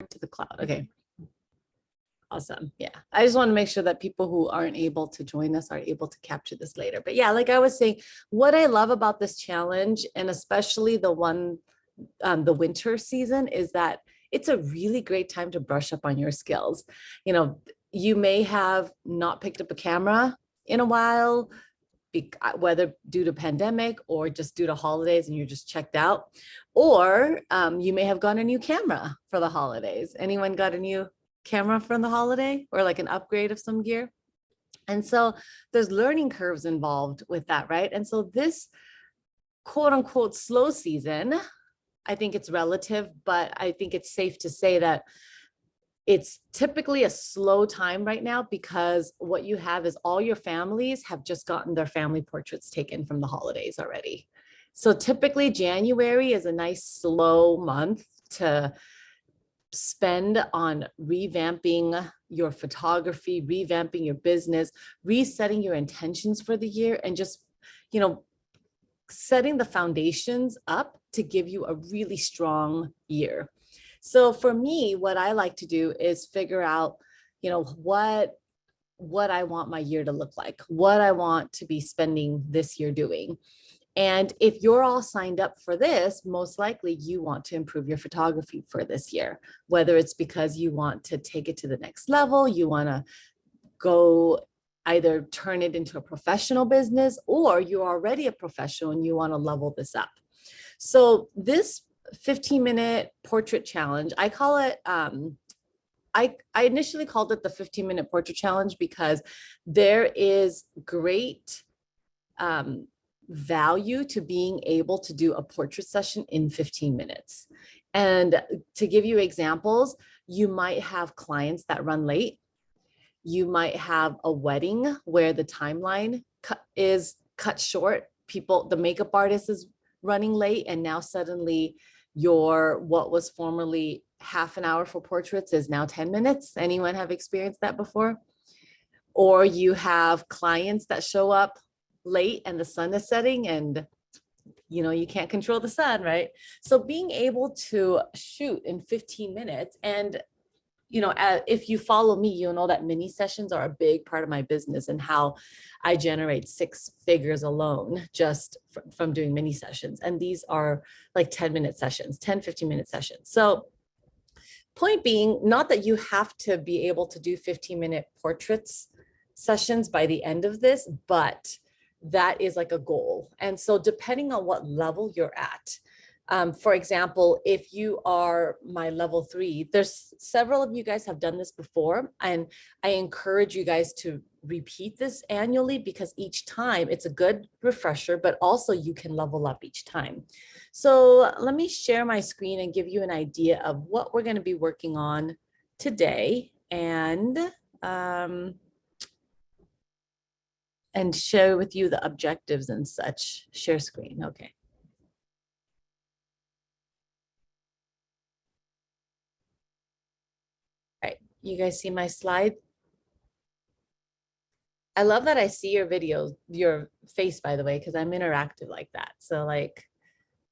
to the cloud. Okay. Awesome. Yeah. I just want to make sure that people who aren't able to join us are able to capture this later. But yeah, like I was saying, what I love about this challenge, and especially the one, the winter season, is that it's a really great time to brush up on your skills. You know, you may have not picked up a camera in a while, whether due to pandemic or just due to holidays and you're just checked out, or you may have gotten a new camera for the holidays. Anyone got a new camera from the holiday, or like an upgrade of some gear? And so there's learning curves involved with that, right? And so this quote unquote slow season, I think it's relative, but I think it's safe to say that it's typically a slow time right now, because what you have is all your families have just gotten their family portraits taken from the holidays already. So typically January is a nice slow month to spend on revamping your photography, revamping your business, resetting your intentions for the year, and just, you know, setting the foundations up to give you a really strong year. So for me, what I like to do is figure out, you know, what I want my year to look like, what I want to be spending this year doing. And if you're all signed up for this, most likely you want to improve your photography for this year, whether it's because you want to take it to the next level, you want to go either turn it into a professional business, or you're already a professional and you want to level this up. So this 15-minute portrait challenge, I call it, I initially called it the 15-minute portrait challenge because there is great value to being able to do a portrait session in 15 minutes. And to give you examples, you might have clients that run late. You might have a wedding where the timeline is cut short. The makeup artist is running late, and now suddenly what was formerly half an hour for portraits is now 10 minutes. Anyone have experienced that before? Or you have clients that show up late and the sun is setting, and you know, you can't control the sun, right? So being able to shoot in 15 minutes, and you know, if you follow me, you'll know that mini sessions are a big part of my business, and how I generate 6 figures alone just from doing mini sessions. And these are like 10-minute sessions, 10-15-minute sessions. So point being, not that you have to be able to do 15-minute portraits sessions by the end of this, but that is like a goal. And so depending on what level you're at, for example, if you are my level 3, there's several of you guys have done this before, and I encourage you guys to repeat this annually, because each time it's a good refresher, but also you can level up each time. So let me share my screen and give you an idea of what we're going to be working on today, and share with you the objectives and such. Share screen. Okay. All right, you guys see my slide? I love that I see your video, your face, by the way, because I'm interactive like that. So like,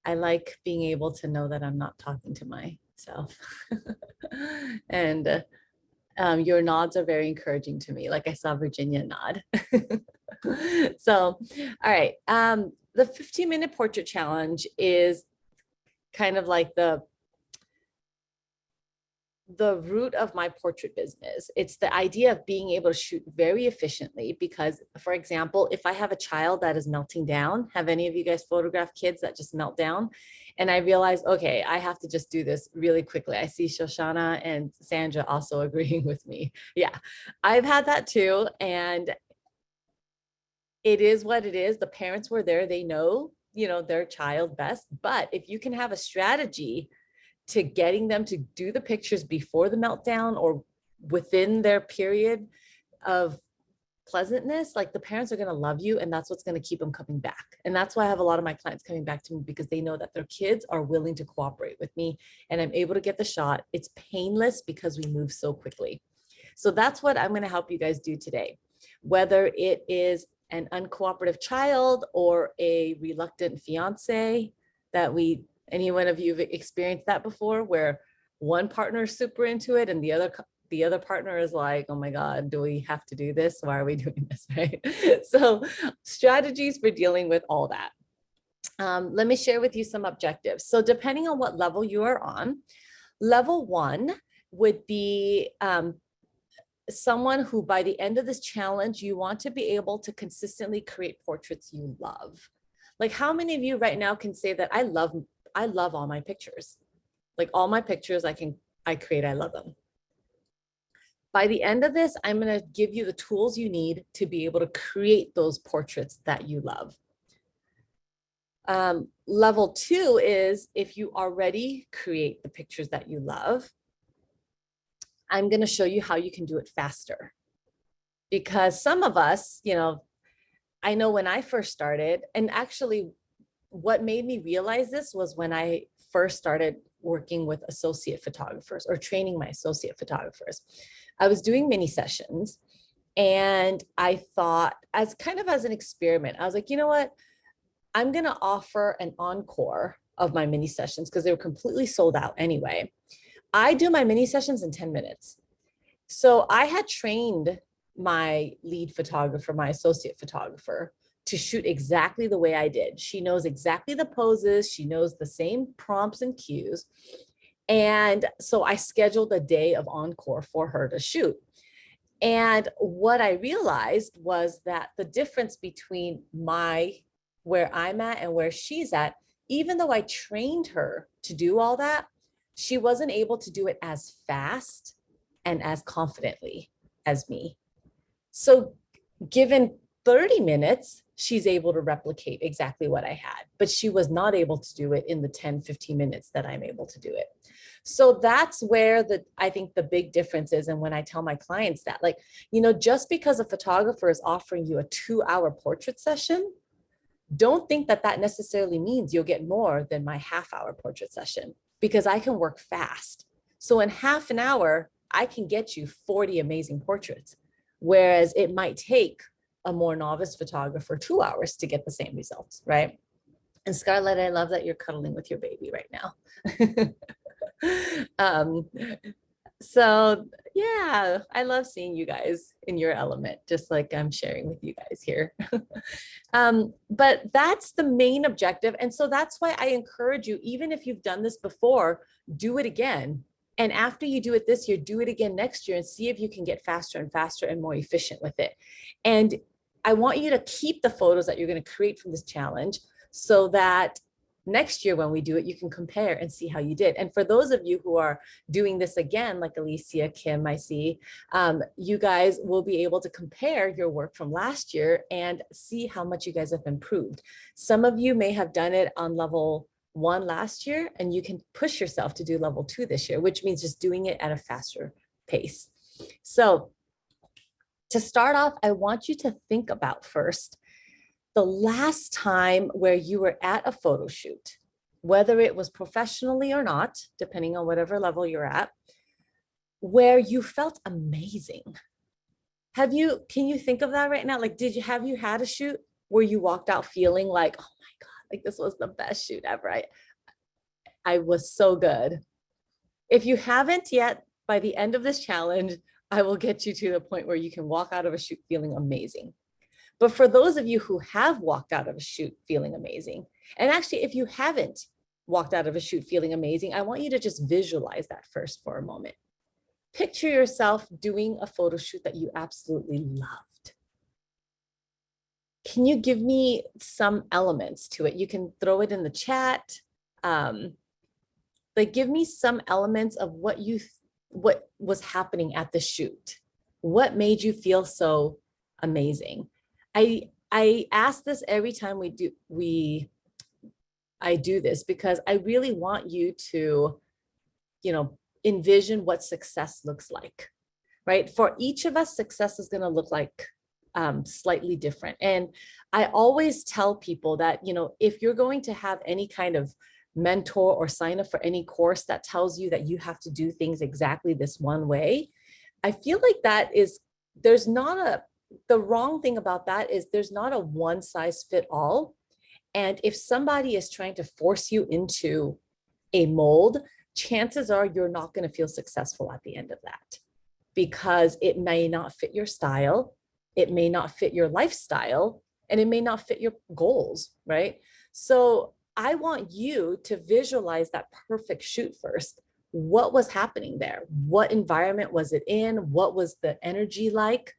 I like being able to know that I'm not talking to myself. And your nods are very encouraging to me. Like I saw Virginia nod. So, all right. The 15-minute portrait challenge is kind of like the root of my portrait business. It's the idea of being able to shoot very efficiently, because for example, if I have a child that is melting down, have any of you guys photographed kids that just melt down? And I realized, okay, I have to just do this really quickly. I see Shoshana and Sandra also agreeing with me. Yeah, I've had that too. And it is what it is. The parents were there. They know, you know, their child best. But if you can have a strategy to getting them to do the pictures before the meltdown or within their period of pleasantness, like the parents are going to love you, and that's what's going to keep them coming back. And that's why I have a lot of my clients coming back to me, because they know that their kids are willing to cooperate with me and I'm able to get the shot. It's painless because we move so quickly. So that's what I'm going to help you guys do today. Whether it is an uncooperative child or a reluctant fiance that any one of you have experienced that before, where one partner is super into it and the other partner is like, oh my God, do we have to do this? Why are we doing this, right? So strategies for dealing with all that. Let me share with you some objectives. So depending on what level you are on, level 1 would be someone who by the end of this challenge, you want to be able to consistently create portraits you love. Like how many of you right now can say that I love all my pictures? Like all my pictures I create, I love them. By the end of this, I'm going to give you the tools you need to be able to create those portraits that you love. Level 2 is if you already create the pictures that you love, I'm going to show you how you can do it faster. Because some of us, I know when I first started, and actually what made me realize this was when I first started working with associate photographers or training my associate photographers. I was doing mini sessions and I thought as an experiment, I was like, you know what? I'm going to offer an encore of my mini sessions because they were completely sold out anyway. I do my mini sessions in 10 minutes. So I had trained my lead photographer, my associate photographer, to shoot exactly the way I did. She knows exactly the poses. She knows the same prompts and cues. And so I scheduled a day of encore for her to shoot. And what I realized was that the difference between where I'm at and where she's at, even though I trained her to do all that, she wasn't able to do it as fast and as confidently as me. So given 30 minutes, she's able to replicate exactly what I had, but she was not able to do it in the 10, 15 minutes that I'm able to do it. So that's where I think the big difference is. And when I tell my clients that, just because a photographer is offering you a 2-hour portrait session, don't think that that necessarily means you'll get more than my half-hour portrait session, because I can work fast. So in half an hour, I can get you 40 amazing portraits, whereas it might take a more novice photographer 2 hours to get the same results, right? And Scarlett, I love that you're cuddling with your baby right now. So yeah, I love seeing you guys in your element, just like I'm sharing with you guys here. But that's the main objective. And so that's why I encourage you, even if you've done this before, do it again. And after you do it this year, do it again next year and see if you can get faster and faster and more efficient with it. And I want you to keep the photos that you're going to create from this challenge so that next year when we do it, you can compare and see how you did. And for those of you who are doing this again, like Alicia, Kim, I see, you guys will be able to compare your work from last year and see how much you guys have improved. Some of you may have done it on level 1 last year, and you can push yourself to do level 2 this year, which means just doing it at a faster pace. So to start off, I want you to think about first the last time where you were at a photo shoot, whether it was professionally or not, depending on whatever level you're at, where you felt amazing. Can you think of that right now? Like, have you had a shoot where you walked out feeling like, oh my God, like this was the best shoot ever. I was so good. If you haven't yet, by the end of this challenge, I will get you to the point where you can walk out of a shoot feeling amazing. But for those of you who have walked out of a shoot feeling amazing, and actually, if you haven't walked out of a shoot feeling amazing, I want you to just visualize that first for a moment. Picture yourself doing a photo shoot that you absolutely loved. Can you give me some elements to it? You can throw it in the chat. Give me some elements of what was happening at the shoot. What made you feel so amazing? I ask this every time I do this, because I really want you to, envision what success looks like, right? For each of us, success is going to look like slightly different. And I always tell people that, if you're going to have any kind of mentor or sign up for any course that tells you that you have to do things exactly this one way, I feel like the wrong thing about that is there's not a one size fit all. And if somebody is trying to force you into a mold, chances are you're not going to feel successful at the end of that because it may not fit your style, it may not fit your lifestyle, and it may not fit your goals, right? So I want you to visualize that perfect shoot first. What was happening there? What environment was it in? What was the energy like?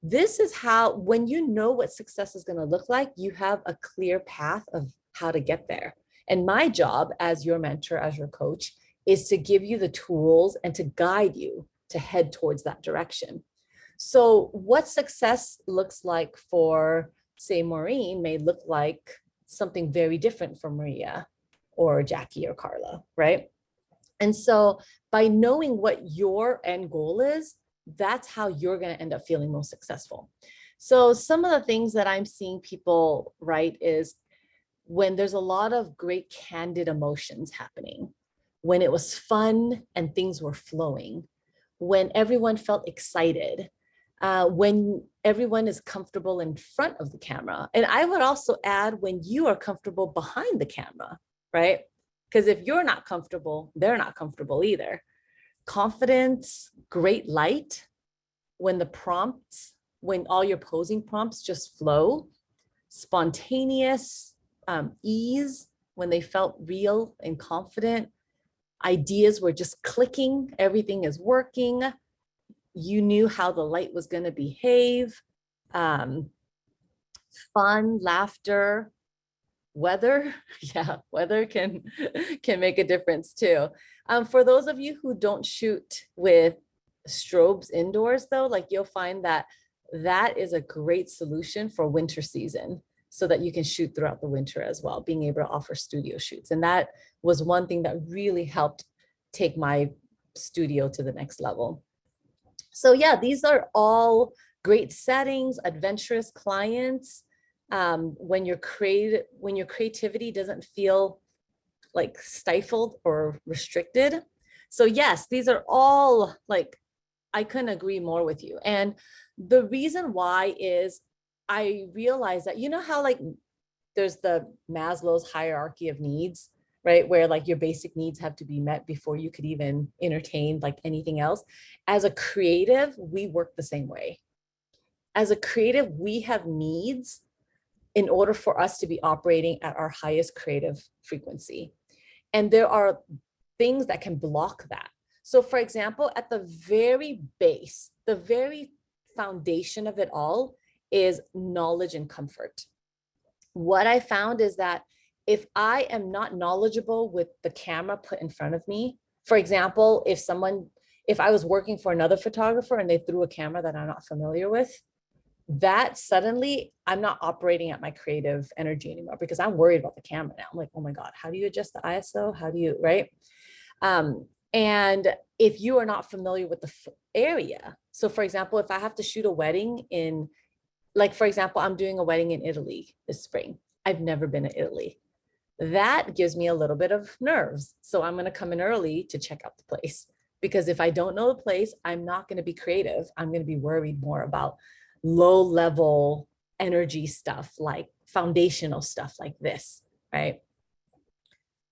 This is how, when you know what success is going to look like, you have a clear path of how to get there. And my job as your mentor, as your coach, is to give you the tools and to guide you to head towards that direction. So what success looks like for, say, Maureen may look like something very different from Maria or Jackie or Carla, right? And so by knowing what your end goal is, that's how you're going to end up feeling most successful. So some of the things that I'm seeing people write is when there's a lot of great candid emotions happening, when it was fun and things were flowing, when everyone felt excited, when everyone is comfortable in front of the camera. And I would also add when you are comfortable behind the camera, right? Because if you're not comfortable, they're not comfortable either. Confidence, great light, when the prompts, when all your posing prompts just flow, spontaneous ease, when they felt real and confident, ideas were just clicking, everything is working, you knew how the light was going to behave, fun, laughter, weather. Yeah, weather can make a difference too. For those of you who don't shoot with strobes indoors though, like you'll find that that is a great solution for winter season so that you can shoot throughout the winter as well, being able to offer studio shoots. And that was one thing that really helped take my studio to the next level. So yeah, these are all great settings, adventurous clients. When your creativity doesn't feel like stifled or restricted. So yes, these are all like, I couldn't agree more with you. And the reason why is I realize that, you know how like there's the Maslow's hierarchy of needs, right? Where like your basic needs have to be met before you could even entertain like anything else. As a creative, we work the same way. As a creative, we have needs in order for us to be operating at our highest creative frequency. And there are things that can block that. So for example, at the very base, the very foundation of it all is knowledge and comfort. What I found is that if I am not knowledgeable with the camera put in front of me, for example, if I was working for another photographer and they threw a camera that I'm not familiar with, that suddenly I'm not operating at my creative energy anymore because I'm worried about the camera now. I'm like, oh my God, how do you adjust the ISO? How do you, right? And if you are not familiar with the area, so for example, if I have to shoot a wedding in, like, for example, I'm doing a wedding in Italy this spring. I've never been to Italy. That gives me a little bit of nerves. So I'm going to come in early to check out the place, because if I don't know the place, I'm not going to be creative. I'm going to be worried more about low level energy stuff, like foundational stuff like this, right?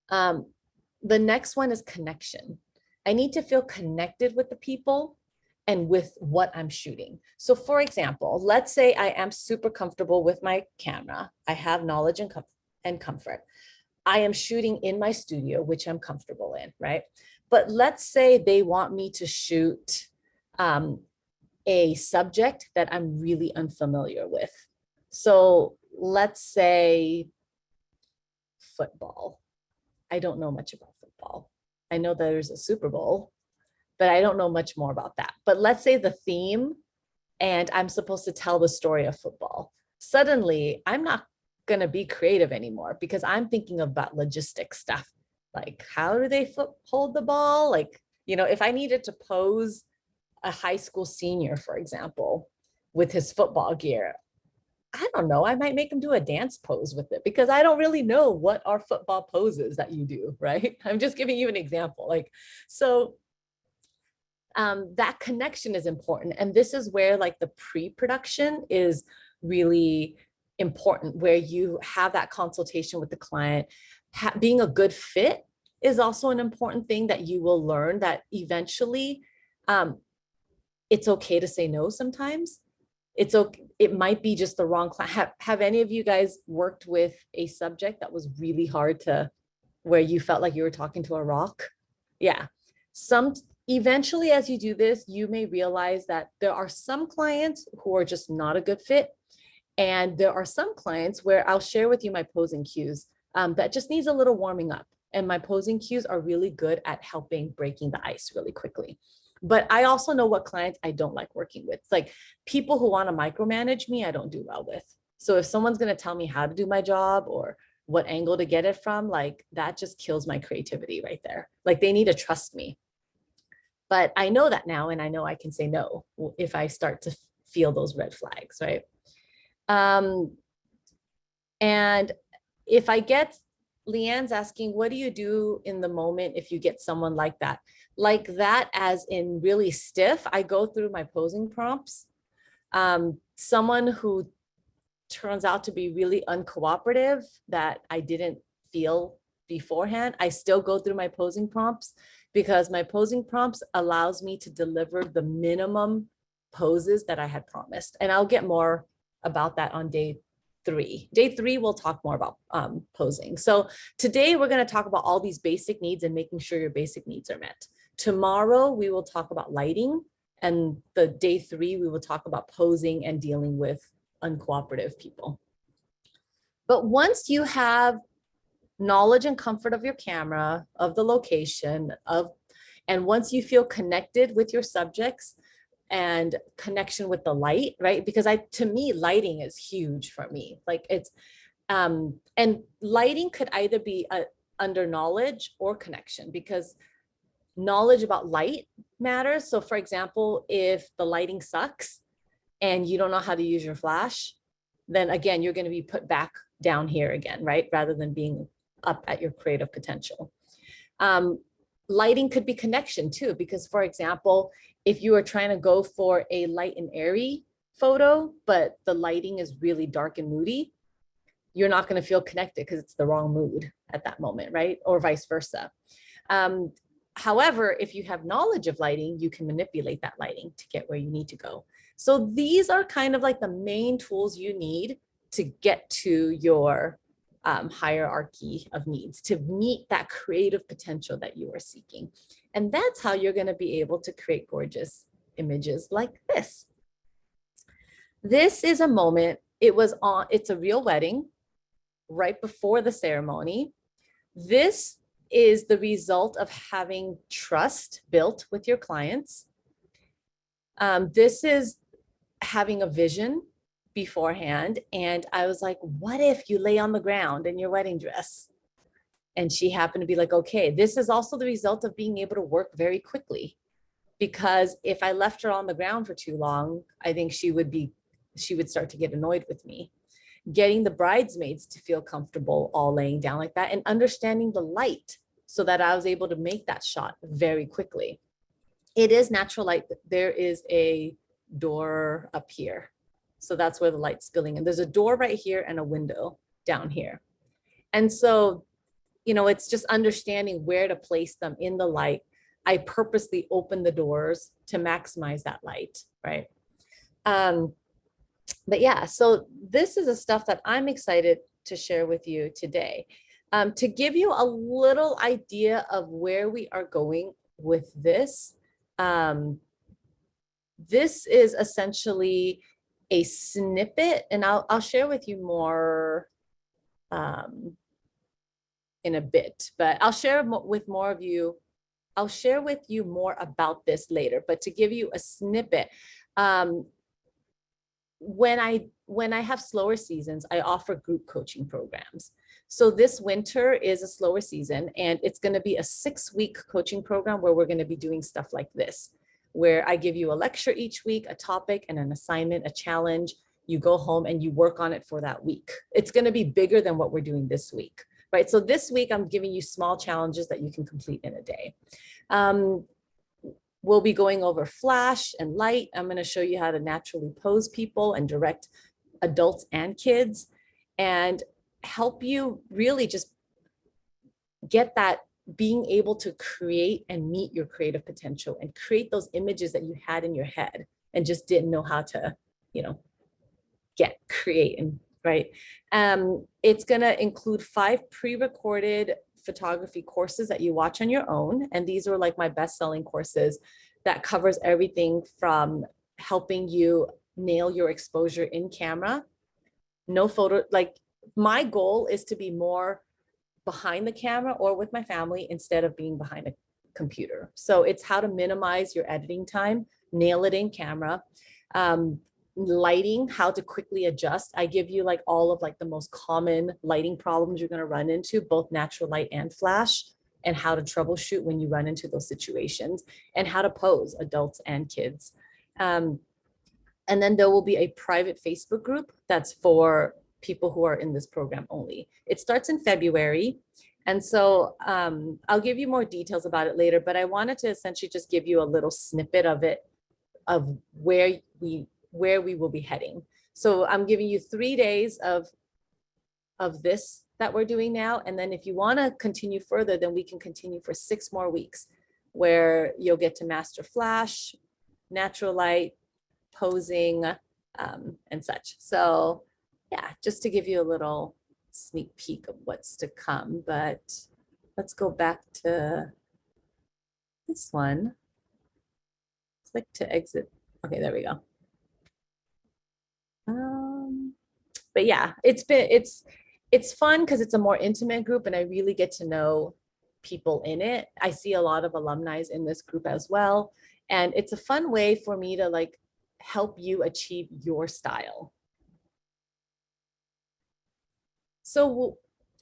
The next one is connection. I need to feel connected with the people and with what I'm shooting. So for example, let's say I am super comfortable with my camera. I have knowledge and comfort. I am shooting in my studio, which I'm comfortable in, right? But let's say they want me to shoot a subject that I'm really unfamiliar with. So let's say football. I don't know much about football. I know there's a Super Bowl, but I don't know much more about that. But let's say the theme, and I'm supposed to tell the story of football. Suddenly, I'm not going to be creative anymore because I'm thinking about logistic stuff. Like, how do they hold the ball? Like, you know, if I needed to pose a high school senior, for example, with his football gear, I don't know, I might make him do a dance pose with it because I don't really know what are football poses that you do, right? I'm just giving you an example. Like, so that connection is important. And this is where like the pre-production is really important, where you have that consultation with the client. Being a good fit is also an important thing that you will learn, that eventually it's okay to say no sometimes. It's okay. It might be just the wrong class. Have any of you guys worked with a subject that was really hard to, where you felt like you were talking to a rock? Yeah. Eventually, as you do this, you may realize that there are some clients who are just not a good fit. And there are some clients where I'll share with you my posing cues that just needs a little warming up. And my posing cues are really good at helping breaking the ice really quickly. But I also know what clients I don't like working with. It's like people who want to micromanage me, I don't do well with. So if someone's going to tell me how to do my job or what angle to get it from, like that just kills my creativity right there. Like they need to trust me. But I know that now, and I know I can say no if I start to feel those red flags, right? And if I get, Leanne's asking, what do you do in the moment if you get someone like that? Like that as in really stiff, I go through my posing prompts. Someone who turns out to be really uncooperative that I didn't feel beforehand, I still go through my posing prompts, because my posing prompts allows me to deliver the minimum poses that I had promised. And I'll get more about that on day 3. Day 3, we'll talk more about posing. So today we're going to talk about all these basic needs and making sure your basic needs are met. Tomorrow we will talk about lighting, and the day 3 we will talk about posing and dealing with uncooperative people. But once you have knowledge and comfort of your camera, of the location, and once you feel connected with your subjects and connection with the light, right? Because to me, lighting is huge for me. Like it's, and lighting could either be under knowledge or connection, because knowledge about light matters. So for example, if the lighting sucks and you don't know how to use your flash, then again, you're going to be put back down here again, right? Rather than being up at your creative potential. Lighting could be connection too, because for example, if you are trying to go for a light and airy photo, but the lighting is really dark and moody, you're not going to feel connected because it's the wrong mood at that moment, right? Or vice versa. However, if you have knowledge of lighting, you can manipulate that lighting to get where you need to go. So these are kind of like the main tools you need to get to your hierarchy of needs, to meet that creative potential that you are seeking. And that's how you're going to be able to create gorgeous images like this. This is a moment, it's a real wedding right before the ceremony. This is the result of having trust built with your clients. This is having a vision beforehand. And I was like, what if you lay on the ground in your wedding dress? And she happened to be like, okay. This is also the result of being able to work very quickly, because if I left her on the ground for too long, I think she would start to get annoyed with me. Getting the bridesmaids to feel comfortable all laying down like that, and understanding the light so that I was able to make that shot very quickly. It is natural light. There is a door up here. So that's where the light's spilling. And there's a door right here and a window down here. And so, it's just understanding where to place them in the light. I purposely open the doors to maximize that light, right? But yeah, so this is the stuff that I'm excited to share with you today. To give you a little idea of where we are going with this, this is essentially a snippet, and I'll share with you more in a bit, but I'll share with more of you. I'll share with you more about this later, but to give you a snippet, when I have slower seasons, I offer group coaching programs. So this winter is a slower season, and it's going to be a 6-week coaching program where we're going to be doing stuff like this, where I give you a lecture each week, a topic and an assignment, a challenge. You go home and you work on it for that week. It's going to be bigger than what we're doing this week, right? So this week I'm giving you small challenges that you can complete in a day. We'll be going over flash and light. I'm going to show you how to naturally pose people and direct adults and kids, and help you really just get that being able to create and meet your creative potential and create those images that you had in your head and just didn't know how to, you know, create and right. It's going to include 5 pre-recorded photography courses that you watch on your own. And these are like my best-selling courses that covers everything from helping you nail your exposure in camera. No photo, like my goal is to be more behind the camera or with my family instead of being behind a computer. So it's how to minimize your editing time, nail it in camera. Lighting, how to quickly adjust. I give you like all of like the most common lighting problems you're going to run into, both natural light and flash, and how to troubleshoot when you run into those situations, and how to pose, adults and kids. And then there will be a private Facebook group that's for people who are in this program only. It starts in February. And so I'll give you more details about it later, but I wanted to essentially just give you a little snippet of it, of where we will be heading. So I'm giving you 3 days of this that we're doing now. And then if you want to continue further, then we can continue for 6 more weeks where you'll get to master flash, natural light, posing, and such. So yeah, just to give you a little sneak peek of what's to come. But let's go back to this one. Click to exit. Okay, there we go. But yeah, it's fun because it's a more intimate group and I really get to know people in it. I see a lot of alumni in this group as well. And it's a fun way for me to like help you achieve your style. So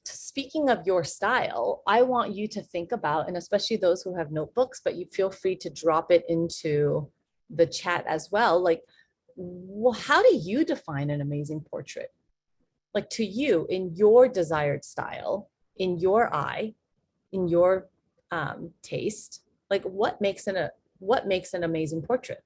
speaking of your style, I want you to think about, and especially those who have notebooks, but you feel free to drop it into the chat as well. Like, well, how do you define an amazing portrait? Like to you, in your desired style, in your eye, in your taste, like what makes an amazing portrait?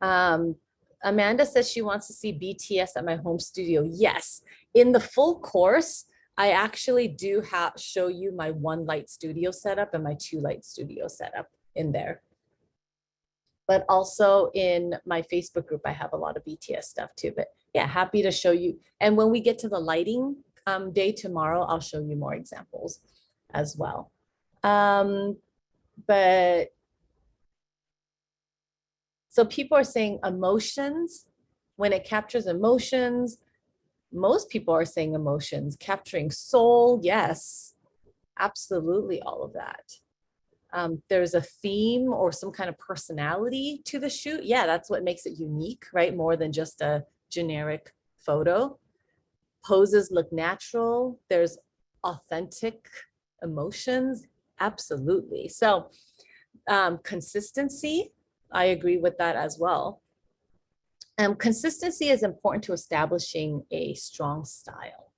Amanda says she wants to see BTS at my home studio. Yes, in the full course, I actually do show you my 1 light studio setup and my 2 light studio setup in there. But also in my Facebook group, I have a lot of BTS stuff too. But yeah, happy to show you. And when we get to the lighting day tomorrow, I'll show you more examples as well. But so people are saying emotions, when it captures emotions, most people are saying emotions, capturing soul. Yes, absolutely all of that. There's a theme or some kind of personality to the shoot. Yeah, that's what makes it unique, right? More than just a generic photo. Poses look natural. There's authentic emotions. Absolutely. So consistency, I agree with that as well. Consistency is important to establishing a strong style.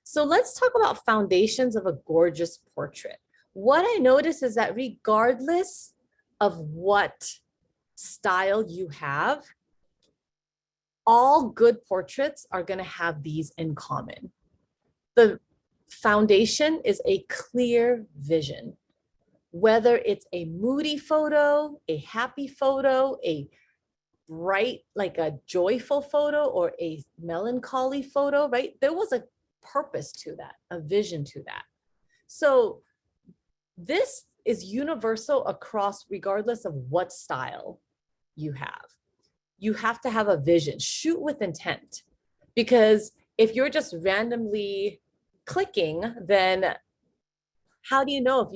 So let's talk about foundations of a gorgeous portrait. What I notice is that regardless of what style you have, all good portraits are going to have these in common. The foundation is a clear vision. Whether it's a moody photo, a happy photo, a bright, like a joyful photo, or a melancholy photo, right? There was a purpose to that, a vision to that. So this is universal across, regardless of what style you have. You have to have a vision, shoot with intent, because if you're just randomly clicking, then how do you know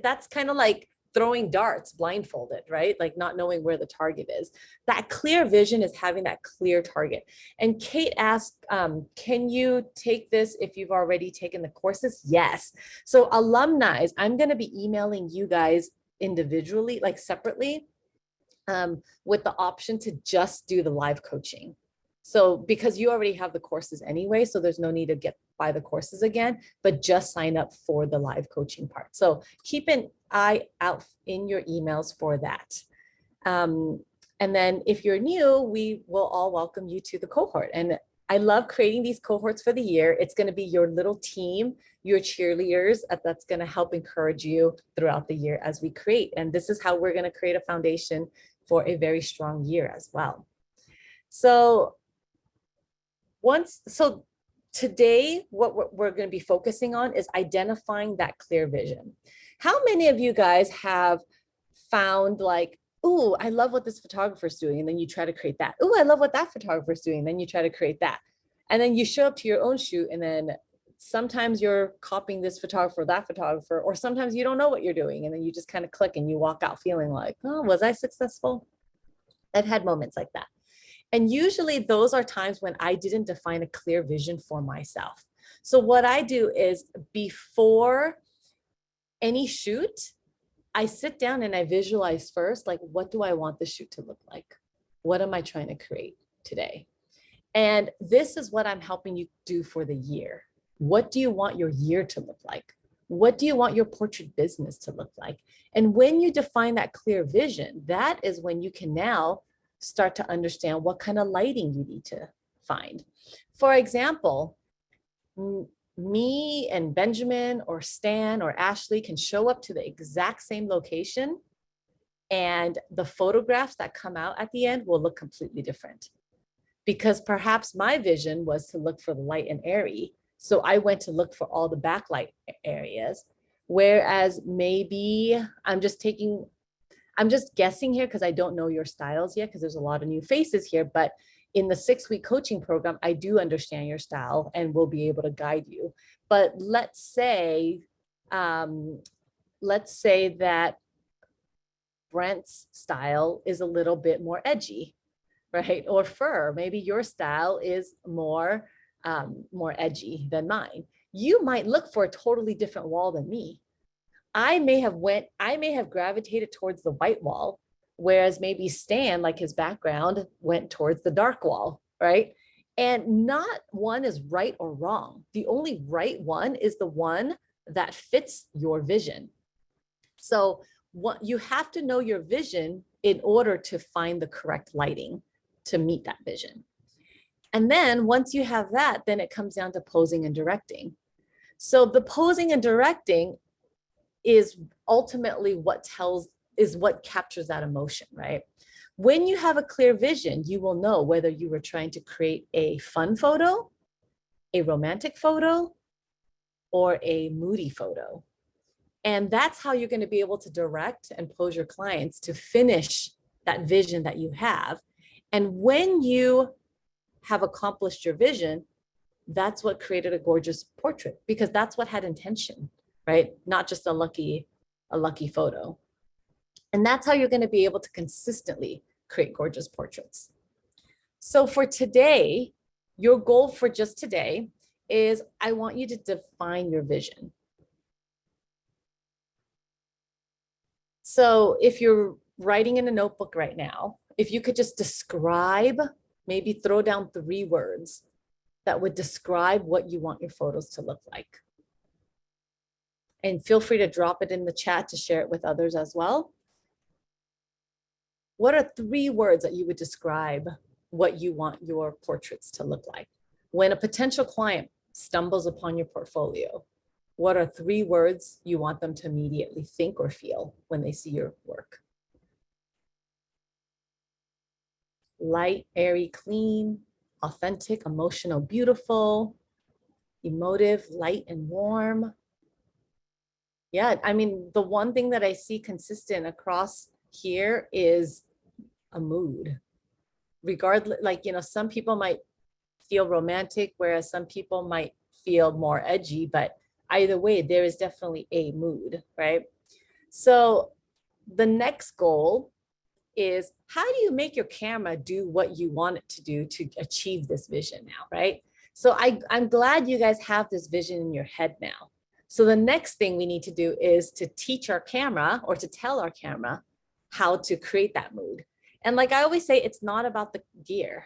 that's kind of like throwing darts blindfolded, right? Like not knowing where the target is. That clear vision is having that clear target. And Kate asked, can you take this if you've already taken the courses? Yes. So alumni, I'm going to be emailing you guys individually, like separately, with the option to just do the live coaching. So because you already have the courses anyway, so there's no need to buy the courses again, but just sign up for the live coaching part. So keep an eye out in your emails for that. And then if you're new, we will all welcome you to the cohort. And I love creating these cohorts for the year. It's going to be your little team, your cheerleaders that's going to help encourage you throughout the year as we create. And this is how we're going to create a foundation for a very strong year as well. So today, what we're going to be focusing on is identifying that clear vision. How many of you guys have found like, oh, I love what this photographer's doing, and then you try to create that. Oh, I love what that photographer's doing, and then you try to create that. And then you show up to your own shoot, and then sometimes you're copying this photographer, that photographer, or sometimes you don't know what you're doing, and then you just kind of click and you walk out feeling like, oh, was I successful? I've had moments like that. And usually those are times when I didn't define a clear vision for myself. So what I do is before any shoot, I sit down and I visualize first, like, what do I want the shoot to look like? What am I trying to create today? And this is what I'm helping you do for the year. What do you want your year to look like? What do you want your portrait business to look like? And when you define that clear vision, that is when you can now start to understand what kind of lighting you need to find. For example, me and Benjamin or Stan or Ashley can show up to the exact same location, and the photographs that come out at the end will look completely different. Because perhaps my vision was to look for the light and airy. So I went to look for all the backlight areas. Whereas maybe I'm just guessing here because I don't know your styles yet, because there's a lot of new faces here. But in the 6-week coaching program, I do understand your style and will be able to guide you. But let's say that Brent's style is a little bit more edgy, right? Or fur. Maybe your style is more edgy than mine. You might look for a totally different wall than me. I may have gravitated towards the white wall, whereas maybe Stan, like his background, went towards the dark wall, right? And not one is right or wrong. The only right one is the one that fits your vision. So what you have to know your vision in order to find the correct lighting to meet that vision. And then once you have that, then it comes down to posing and directing. So the posing and directing is ultimately what captures that emotion, right? When you have a clear vision, you will know whether you were trying to create a fun photo, a romantic photo, or a moody photo. And that's how you're going to be able to direct and pose your clients to finish that vision that you have. And when you have accomplished your vision, that's what created a gorgeous portrait, because that's what had intention, right? Not just a lucky photo. And that's how you're going to be able to consistently create gorgeous portraits. So for today, your goal for just today is I want you to define your vision. So if you're writing in a notebook right now, if you could just describe, maybe throw down 3 words that would describe what you want your photos to look like. And feel free to drop it in the chat to share it with others as well. What are 3 words that you would describe what you want your portraits to look like? When a potential client stumbles upon your portfolio, what are 3 words you want them to immediately think or feel when they see your work? Light, airy, clean, authentic, emotional, beautiful, emotive, light and warm. Yeah, I mean, the one thing that I see consistent across here is a mood. Regardless, like, you know, some people might feel romantic, whereas some people might feel more edgy, but either way, there is definitely a mood, right? So the next goal is, how do you make your camera do what you want it to do to achieve this vision now, right? So I'm glad you guys have this vision in your head now. So the next thing we need to do is to teach our camera, or to tell our camera how to create that mood. And like I always say, it's not about the gear.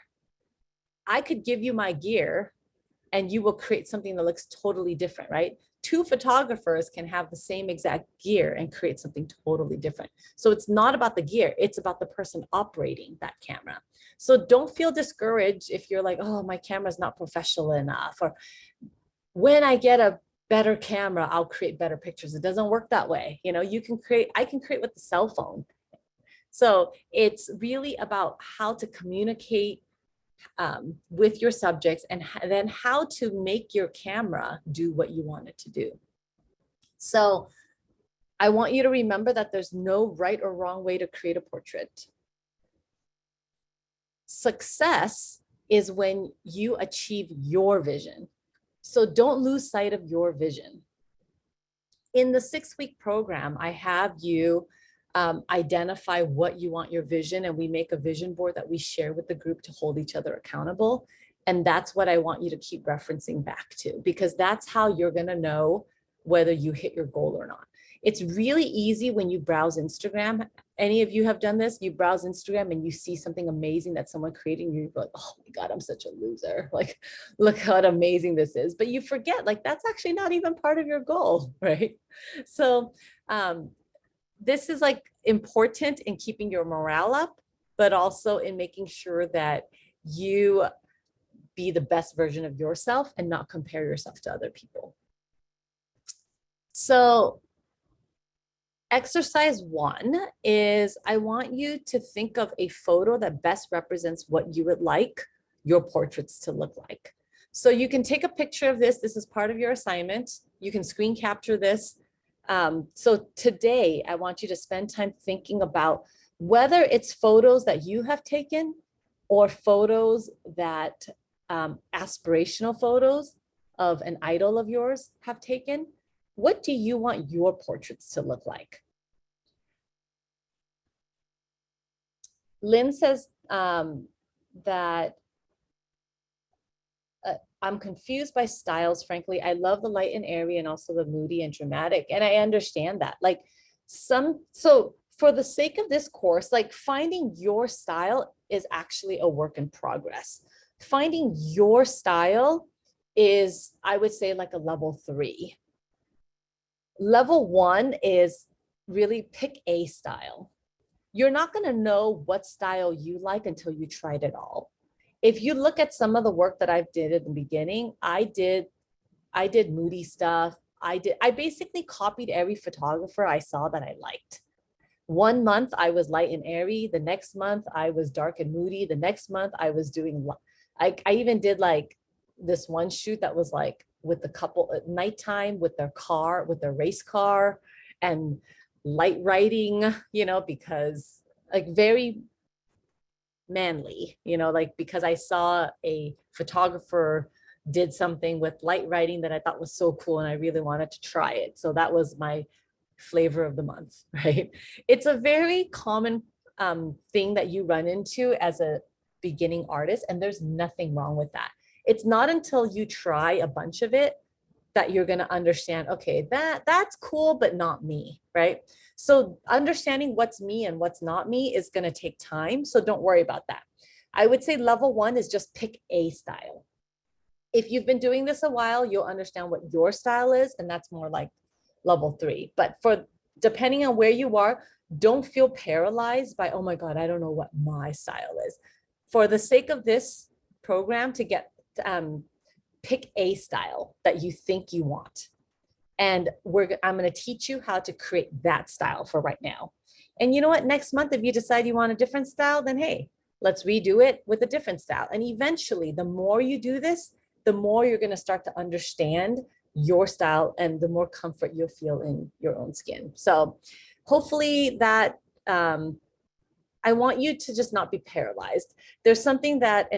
I could give you my gear and you will create something that looks totally different, right? two photographers can have the same exact gear and create something totally different. So it's not about the gear, it's about the person operating that camera. So don't feel discouraged if you're like, oh, my camera's not professional enough, or when I get a better camera, I'll create better pictures. It doesn't work that way. You know, I can create with the cell phone. So it's really about how to communicate with your subjects, and then how to make your camera do what you want it to do. So I want you to remember that there's no right or wrong way to create a portrait. Success is when you achieve your vision. So don't lose sight of your vision. In the 6-week program, I have you identify what you want your vision, and we make a vision board that we share with the group to hold each other accountable. And that's what I want you to keep referencing back to, because that's how you're going to know whether you hit your goal or not. It's really easy when you browse Instagram. Any of you have done this? You browse Instagram and you see something amazing that someone created, and you go, oh my God, I'm such a loser. Like, look how amazing this is. But you forget, like, that's actually not even part of your goal, right? So this is like important in keeping your morale up, but also in making sure that you be the best version of yourself and not compare yourself to other people. So exercise 1 is, I want you to think of a photo that best represents what you would like your portraits to look like. So you can take a picture of this. This is part of your assignment. You can screen capture this. So today, I want you to spend time thinking about whether it's photos that you have taken or photos that aspirational photos of an idol of yours have taken. What do you want your portraits to look like? Lynn says that I'm confused by styles, frankly. I love the light and airy and also the moody and dramatic. And I understand that. Like so for the sake of this course, like finding your style is actually a work in progress. Finding your style is, I would say, like a level 3. Level 1 is really pick a style. You're not going to know what style you like until you tried it all. If you look at some of the work that I did at the beginning, I did moody stuff. I basically copied every photographer I saw that I liked. 1 month I was light and airy. The next month I was dark and moody. The next month I was doing, I even did like this one shoot that was like with the couple at nighttime with their car, with their race car, and light writing, you know, because like very manly, you know, like because I saw a photographer did something with light writing that I thought was so cool and I really wanted to try it. So that was my flavor of the month, right? It's a very common thing that you run into as a beginning artist, and there's nothing wrong with that. It's not until you try a bunch of it that you're going to understand, okay, that's cool, but not me, right? So understanding what's me and what's not me is going to take time. So don't worry about that. I would say level 1 is just pick a style. If you've been doing this a while, you'll understand what your style is, and that's more like level 3. But for depending on where you are, don't feel paralyzed by, oh my God, I don't know what my style is. For the sake of this program, to get pick a style that you think you want. And I'm going to teach you how to create that style for right now. And you know what? Next month, if you decide you want a different style, then hey, let's redo it with a different style. And eventually, the more you do this, the more you're going to start to understand your style and the more comfort you'll feel in your own skin. So hopefully that, I want you to just not be paralyzed. There's something that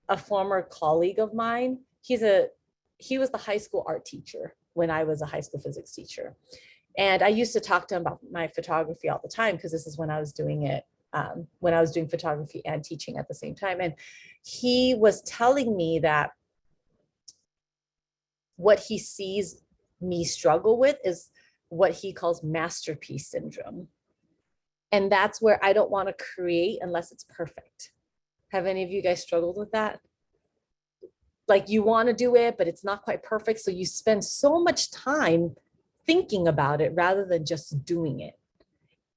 a former colleague of mine, he was the high school art teacher when I was a high school physics teacher. And I used to talk to him about my photography all the time, because this is when I was doing it, when I was doing photography and teaching at the same time. And he was telling me that what he sees me struggle with is what he calls masterpiece syndrome. And that's where I don't want to create unless it's perfect. Have any of you guys struggled with that? like you want to do it, but it's not quite perfect. So you spend so much time thinking about it rather than just doing it.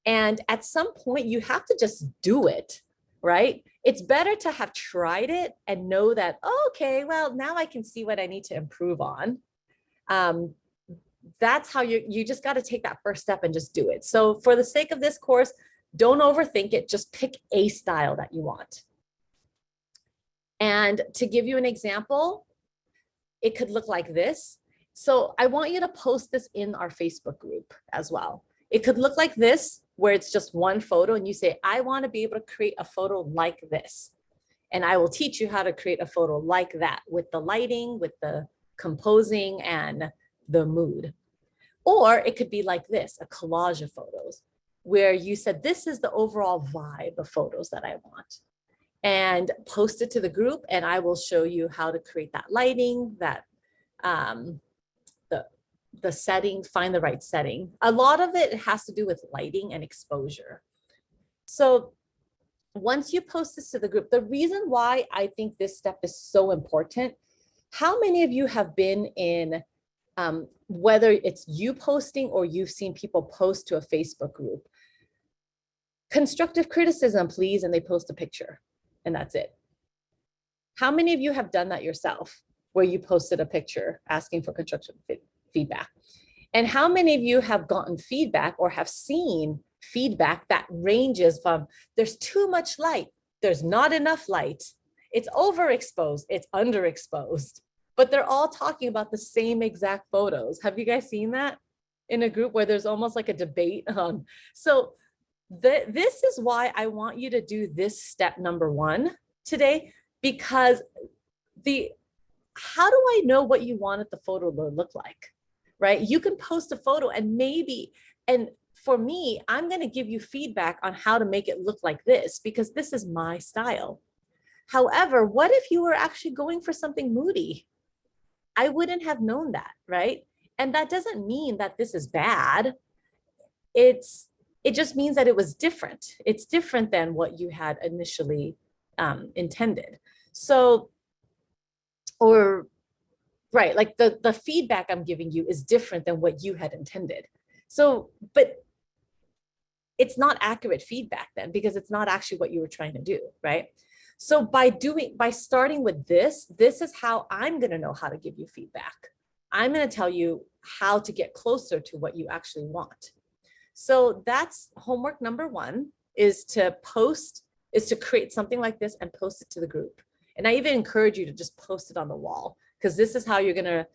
And at some point, you have to just do it, right? It's better to have tried it and know that, oh, okay, well, now I can see what I need to improve on. That's how you just got to take that first step and just do it. So for the sake of this course, don't overthink it. Just pick a style that you want. And to give you an example, it could look like this. So I want you to post this in our Facebook group as well. It could look like this, where it's just one photo and you say, I want to be able to create a photo like this. And I will teach you how to create a photo like that with the lighting, with the composing and the mood. Or it could be like this, a collage of photos where you said, this is the overall vibe of photos that I want. And post it to the group and I will show you how to create that lighting, that the setting, find the right setting. A lot of it has to do with lighting and exposure. So once you post this to the group, the reason why I think this step is so important, how many of you have been in, whether it's you posting or you've seen people post to a Facebook group, constructive criticism, please, and they post a picture and that's it. How many of you have done that yourself, where you posted a picture asking for constructive feedback? And how many of you have gotten feedback or have seen feedback that ranges from, there's too much light, there's not enough light, it's overexposed, it's underexposed, but they're all talking about the same exact photos. Have you guys seen that in a group where there's almost like a debate? So this is why I want you to do this step number one today, because how do I know what you wanted the photo to look like, right? You can post a photo and for me, I'm going to give you feedback on how to make it look like this, because this is my style. However, what if you were actually going for something moody? I wouldn't have known that, right? And that doesn't mean that this is bad. It just means that it was different. It's different than what you had initially intended. So, right, like the feedback I'm giving you is different than what you had intended. So, but it's not accurate feedback then, because it's not actually what you were trying to do, right? So by starting with this is how I'm going to know how to give you feedback. I'm going to tell you how to get closer to what you actually want. So that's homework number one, is to create something like this and post it to the group. And I even encourage you to just post it on the wall, because this is how you're going to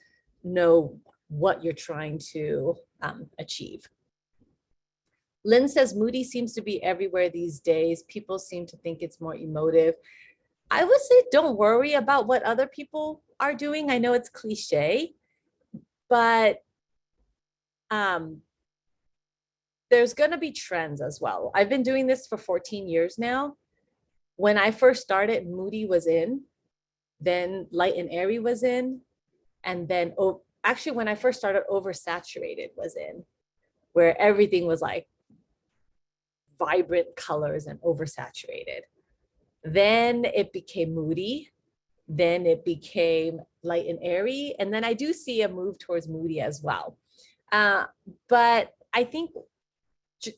know what you're trying to achieve. Lynn says, moody seems to be everywhere these days. People seem to think it's more emotive. I would say don't worry about what other people are doing. I know it's cliche, but there's going to be trends as well. I've been doing this for 14 years now. When I first started, moody was in, then light and airy was in, and then actually when I first started, oversaturated was in, where everything was like vibrant colors and oversaturated. Then it became moody. Then it became light and airy. And then I do see a move towards moody as well. But I think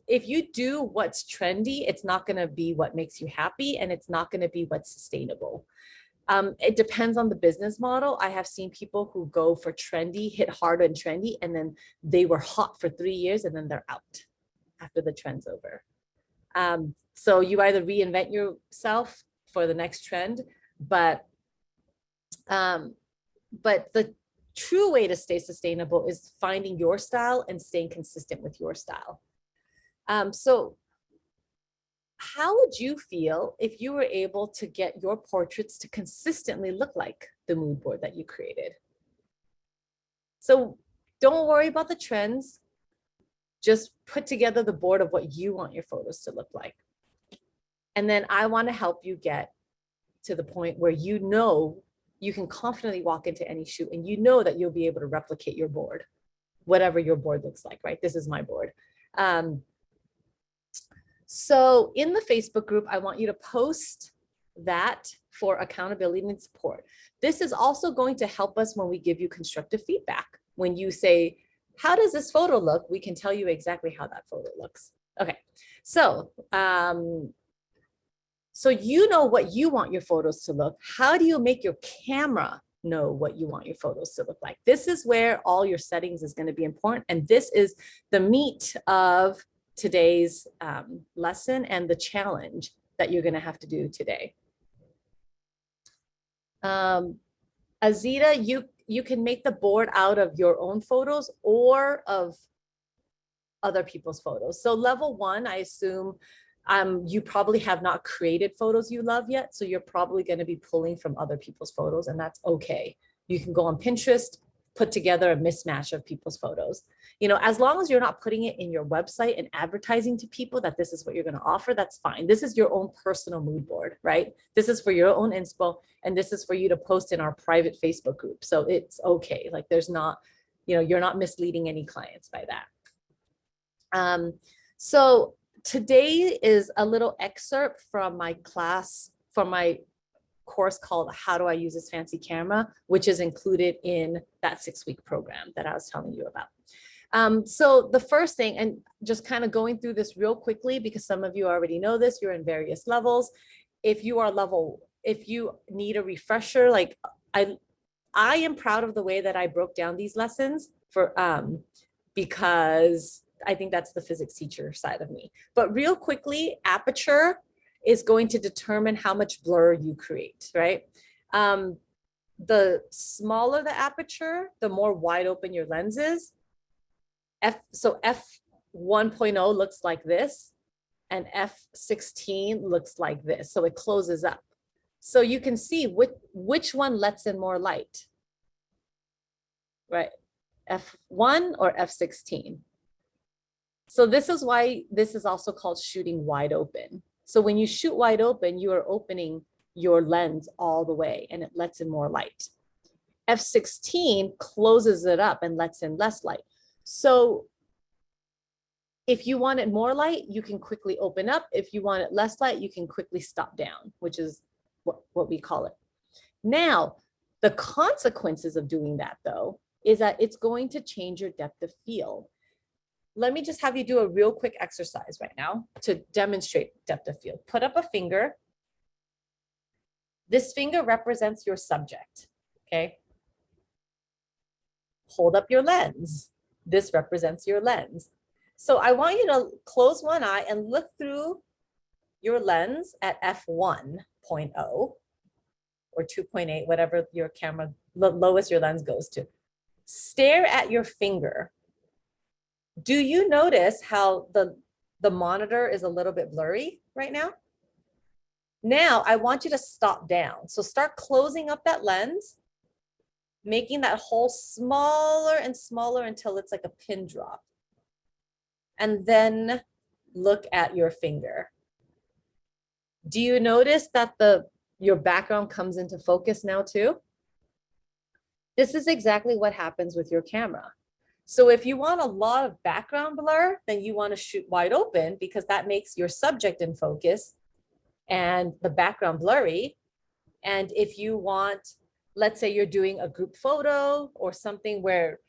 if you do what's trendy, it's not going to be what makes you happy, and it's not going to be what's sustainable. It depends on the business model. I have seen people who go for trendy, hit hard and trendy, and then they were hot for 3 years and then they're out after the trend's over. So you either reinvent yourself for the next trend, but the true way to stay sustainable is finding your style and staying consistent with your style. So how would you feel if you were able to get your portraits to consistently look like the mood board that you created? So don't worry about the trends. Just put together the board of what you want your photos to look like. And then I want to help you get to the point where you know you can confidently walk into any shoot and you know that you'll be able to replicate your board, whatever your board looks like, right? This is my board. So in the Facebook group, I want you to post that for accountability and support. This is also going to help us when we give you constructive feedback. When you say, how does this photo look? We can tell you exactly how that photo looks. Okay, so so you know what you want your photos to look. How do you make your camera know what you want your photos to look like? This is where all your settings is going to be important. And this is the meat of today's lesson and the challenge that you're going to have to do today. Azita, you can make the board out of your own photos or of other people's photos. So level 1, I assume you probably have not created photos you love yet. So you're probably going to be pulling from other people's photos, and that's okay. You can go on Pinterest, put together a mismatch of people's photos. You know, as long as you're not putting it in your website and advertising to people that this is what you're going to offer, that's fine. This is your own personal mood board, right? This is for your own inspo, and this is for you to post in our private Facebook group. So it's okay. Like there's not, you know, you're not misleading any clients by that. So today is a little excerpt from my class, from my course called How Do I Use This Fancy Camera, which is included in that 6-week program that I was telling you about. So the first thing, and just kind of going through this real quickly, because some of you already know this, you're in various levels. If you need a refresher, like I am proud of the way that I broke down these lessons for, because I think that's the physics teacher side of me. But real quickly, Aperture is going to determine how much blur you create, right? The smaller the aperture, the more wide open your lens is. So f1.0 looks like this, and f16 looks like this. So it closes up. So you can see which one lets in more light, right? f1 or f16. So this is why this is also called shooting wide open. So when you shoot wide open, you are opening your lens all the way and it lets in more light. f16 closes it up and lets in less light. So if you wanted more light, you can quickly open up. If you wanted less light, you can quickly stop down, which is what we call it. Now, the consequences of doing that, though, is that it's going to change your depth of field. Let me just have you do a real quick exercise right now to demonstrate depth of field. Put up a finger. This finger represents your subject, okay? Hold up your lens. This represents your lens. So I want you to close one eye and look through your lens at f1.0 or 2.8, whatever your camera, the lowest your lens goes to. Stare at your finger. Do you notice how the monitor is a little bit blurry right now? Now I want you to stop down. So start closing up that lens, making that hole smaller and smaller until it's like a pin drop. And then look at your finger. Do you notice that your background comes into focus now too? This is exactly what happens with your camera. So if you want a lot of background blur, then you want to shoot wide open because that makes your subject in focus and the background blurry. And if you want, let's say you're doing a group photo or something where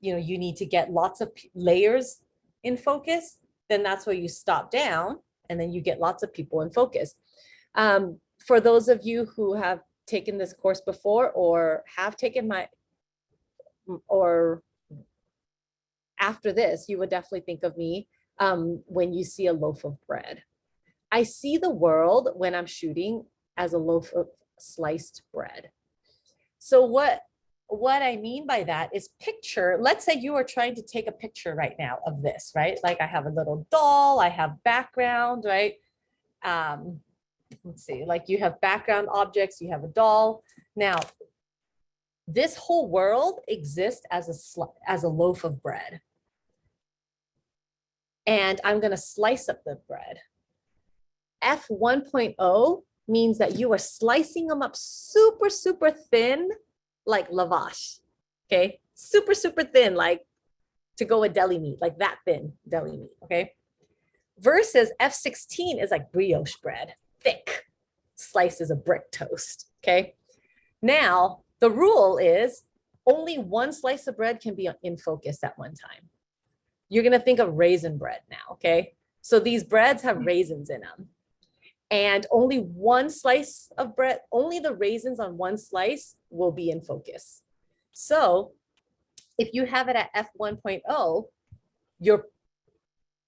you need to get lots of layers in focus, then that's where you stop down and then you get lots of people in focus. For those of you who have taken this course before or have taken or after this, you would definitely think of me when you see a loaf of bread. I see the world when I'm shooting as a loaf of sliced bread. So what I mean by that is picture, let's say you are trying to take a picture right now of this, right? Like I have a little doll, I have background, right? Let's see, like you have background objects, you have a doll. Now, this whole world exists as a loaf of bread. And I'm going to slice up the bread. F1.0 means that you are slicing them up super, super thin, like lavash, okay? Super, super thin, like to go with deli meat, like that thin deli meat, okay? Versus F16 is like brioche bread, thick, slices of brick toast, okay? Now, the rule is only one slice of bread can be in focus at one time. You're gonna think of raisin bread now, okay? So these breads have raisins in them. And only one slice of bread, only the raisins on one slice will be in focus. So if you have it at f1.0,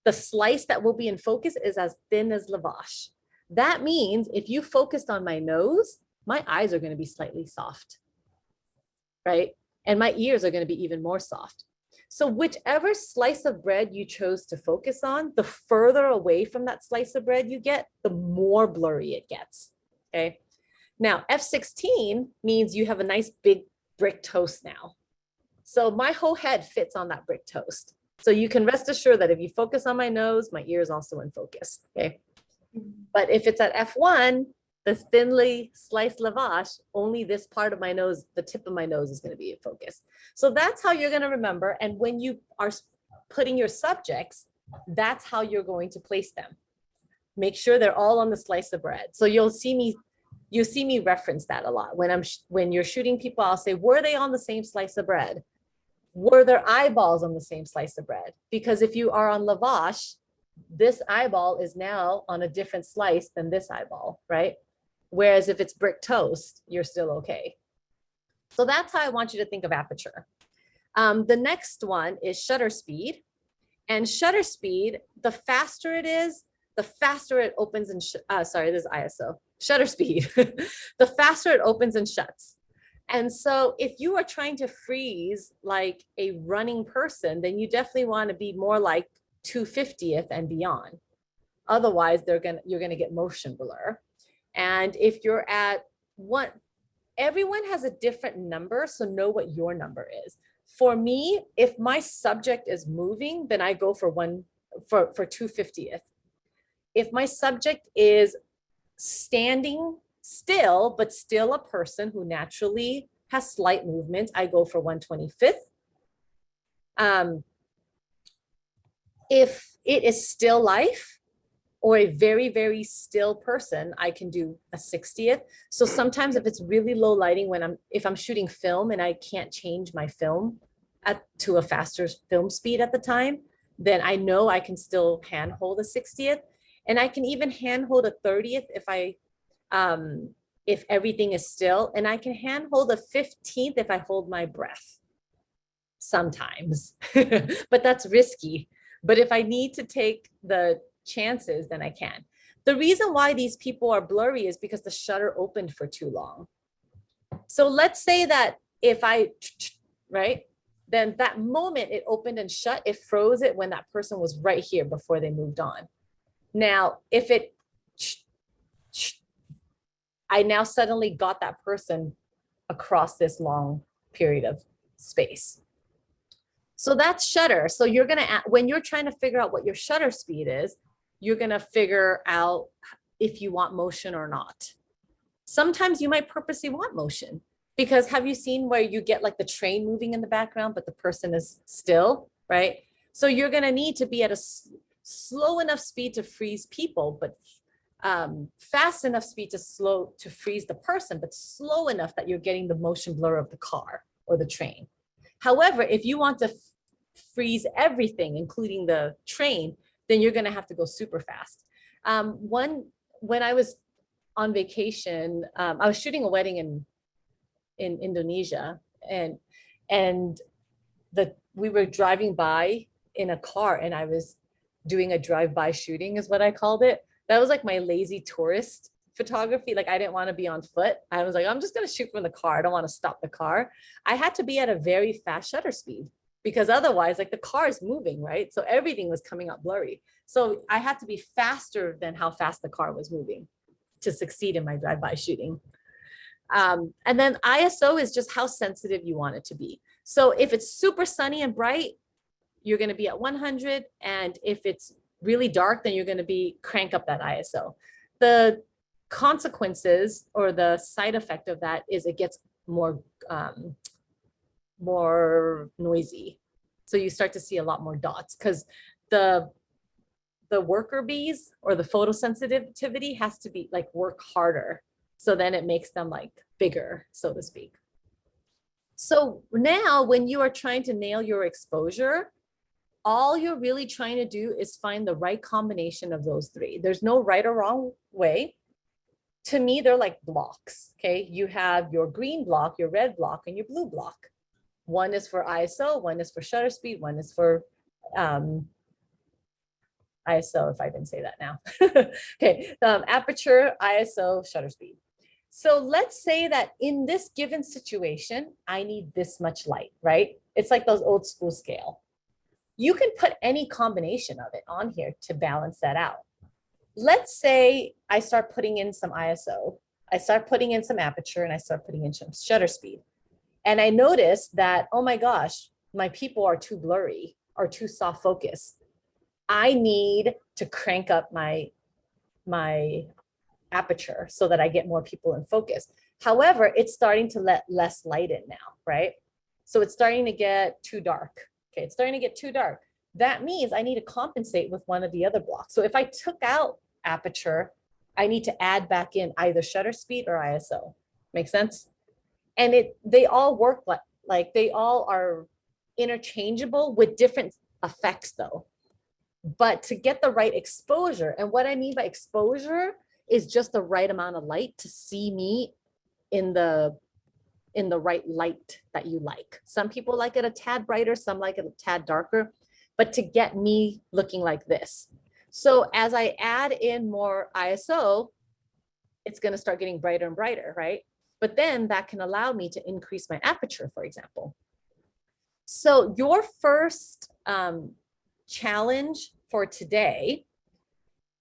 the slice that will be in focus is as thin as lavash. That means if you focused on my nose, my eyes are going to be slightly soft, right? And my ears are going to be even more soft. So whichever slice of bread you chose to focus on, the further away from that slice of bread you get, the more blurry it gets, okay? Now, F16 means you have a nice big brick toast now. So my whole head fits on that brick toast. So you can rest assured that if you focus on my nose, my ear is also in focus, okay? But if it's at F1, the thinly sliced lavash, only this part of my nose, the tip of my nose is going to be in focus. So that's how you're going to remember. And when you are putting your subjects, that's how you're going to place them. Make sure they're all on the slice of bread. So you'll see me reference that a lot. When you're shooting people, I'll say, were they on the same slice of bread? Were their eyeballs on the same slice of bread? Because if you are on lavash, this eyeball is now on a different slice than this eyeball, right? Whereas if it's brick toast, you're still okay. So that's how I want you to think of aperture. The next one is shutter speed. And shutter speed, the faster it is, the faster it opens and, sorry, this is ISO. Shutter speed, the faster it opens and shuts. And so if you are trying to freeze like a running person, then you definitely want to be more like 2/50th and beyond. Otherwise, you're gonna get motion blur. And if you're at one, everyone has a different number, so know what your number is. For me, if my subject is moving, then I go for 2/50th. If my subject is standing still, but still a person who naturally has slight movements, I go for 1/25th. If it is still life or a very, very still person, I can do a 60th. So sometimes if it's really low lighting, if I'm shooting film and I can't change my film to a faster film speed at the time, then I know I can still handhold a 60th. And I can even handhold a 30th if everything is still, and I can handhold a 15th if I hold my breath sometimes, but that's risky. But if I need to take the chances, then I can. The reason why these people are blurry is because the shutter opened for too long. So let's say that right, then that moment it opened and shut, it froze it when that person was right here before they moved on. Now, if I now suddenly got that person across this long period of space. So that's shutter. So you're gonna, when you're trying to figure out what your shutter speed is, you're gonna figure out if you want motion or not. Sometimes you might purposely want motion, because have you seen where you get like the train moving in the background, but the person is still, right? So you're gonna need to be at a slow enough speed to freeze people, but fast enough speed to freeze the person, but slow enough that you're getting the motion blur of the car or the train. However, if you want to freeze everything, including the train, then you're going to have to go super fast. When I was on vacation, I was shooting a wedding in Indonesia, and we were driving by in a car, and I was doing a drive-by shooting, is what I called it. That was like my lazy tourist photography. Like I didn't want to be on foot. I was like, I'm just going to shoot from the car. I don't want to stop the car. I had to be at a very fast shutter speed, because otherwise like the car is moving, right? So everything was coming out blurry. So I had to be faster than how fast the car was moving to succeed in my drive-by shooting. And then ISO is just how sensitive you want it to be. So if it's super sunny and bright, you're going to be at 100. And if it's really dark, then you're going to crank up that ISO. The consequences or the side effect of that is it gets more noisy. So you start to see a lot more dots, because the worker bees or the photosensitivity has to be like work harder So then it makes them like bigger, so to speak. So now when you are trying to nail your exposure, all you're really trying to do is find the right combination of those three. There's no right or wrong way. To me, they're like blocks, okay? You have your green block, your red block, and your blue block. One is for ISO, one is for shutter speed, one is for ISO, if I didn't say that now. Okay, aperture, ISO, shutter speed. So let's say that in this given situation, I need this much light, right? It's like those old school scale. You can put any combination of it on here to balance that out. Let's say I start putting in some ISO, I start putting in some aperture, and I start putting in some shutter speed. And I notice that, oh my gosh, my people are too blurry or too soft focus. I need to crank up my aperture so that I get more people in focus. However, it's starting to let less light in now, right? So it's starting to get too dark. Okay, it's starting to get too dark. That means I need to compensate with one of the other blocks. So if I took out aperture, I need to add back in either shutter speed or ISO. Make sense? And they all work like they all are interchangeable with different effects though. But to get the right exposure, and what I mean by exposure is just the right amount of light to see me in the right light that you like. Some people like it a tad brighter, some like it a tad darker, but to get me looking like this. So as I add in more ISO, it's going to start getting brighter and brighter, right? But then that can allow me to increase my aperture, for example. So your first challenge for today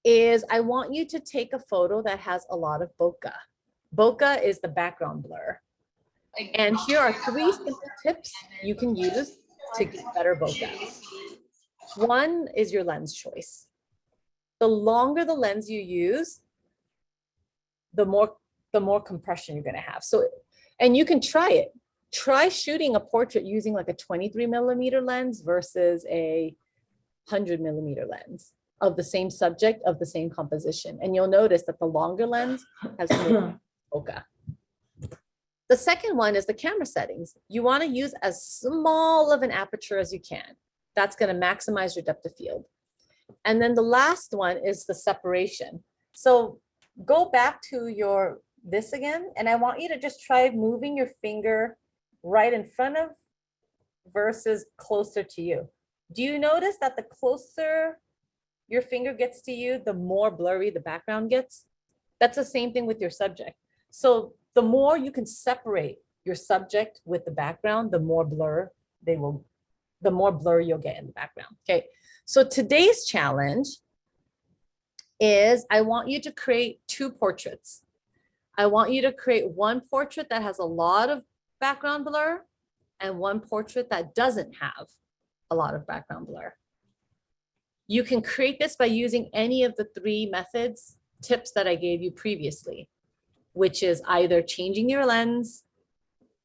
is I want you to take a photo that has a lot of bokeh. Bokeh is the background blur. And here are 3 simple tips you can use to get better bokeh. One is your lens choice. The longer the lens you use, the more compression you're going to have. So, and you can try it. Try shooting a portrait using like a 23 millimeter lens versus a 100 millimeter lens of the same subject, of the same composition. And you'll notice that the longer lens has more bokeh. The second one is the camera settings. You want to use as small of an aperture as you can. That's going to maximize your depth of field. And then the last one is the separation. So go back to this again, and I want you to just try moving your finger right in front of versus closer to you. Do you notice that the closer your finger gets to you, the more blurry the background gets? That's the same thing with your subject. So the more you can separate your subject with the background, the more blur you'll get in the background. Okay. So today's challenge is I want you to create 2 portraits. I want you to create one portrait that has a lot of background blur and one portrait that doesn't have a lot of background blur. You can create this by using any of the 3 tips that I gave you previously, which is either changing your lens,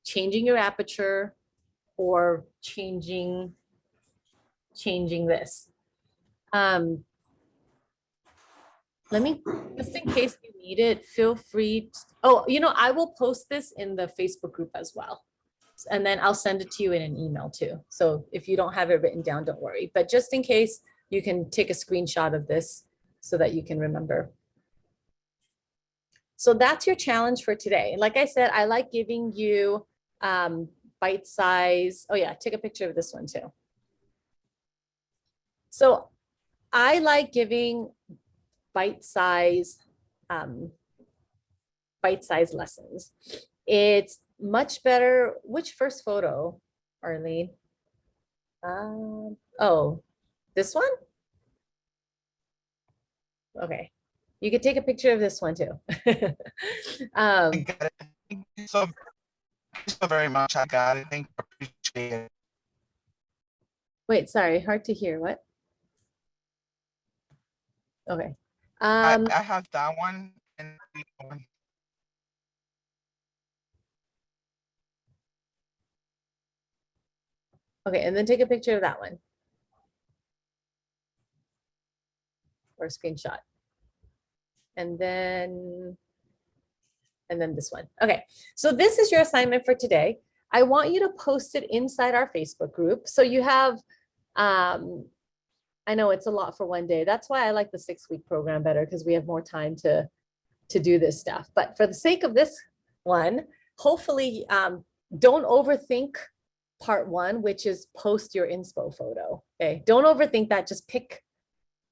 changing your aperture, or changing this. Let me, just in case you need it, feel free I will post this in the Facebook group as well. And then I'll send it to you in an email too. So if you don't have it written down, don't worry. But just in case, you can take a screenshot of this so that you can remember. So that's your challenge for today. Like I said, I like giving you bite size. Oh yeah, take a picture of this one too. So I like giving bite size lessons. It's much better. Which first photo, Arlene? Oh, this one? Okay. You could take a picture of this one too. Thank you so very much. I got it. Thank you. Appreciate it. Wait, sorry, hard to hear. What? Okay. I have that one and one. Okay, and then take a picture of that one. Or a screenshot. And then and then this one. Okay, so this is your assignment for today. I want you to post it inside our Facebook group. So you have, I know it's a lot for one day. That's why I like the 6-week program better, because we have more time to do this stuff. But for the sake of this one, hopefully don't overthink part 1, which is post your inspo photo. Okay, don't overthink that. Just pick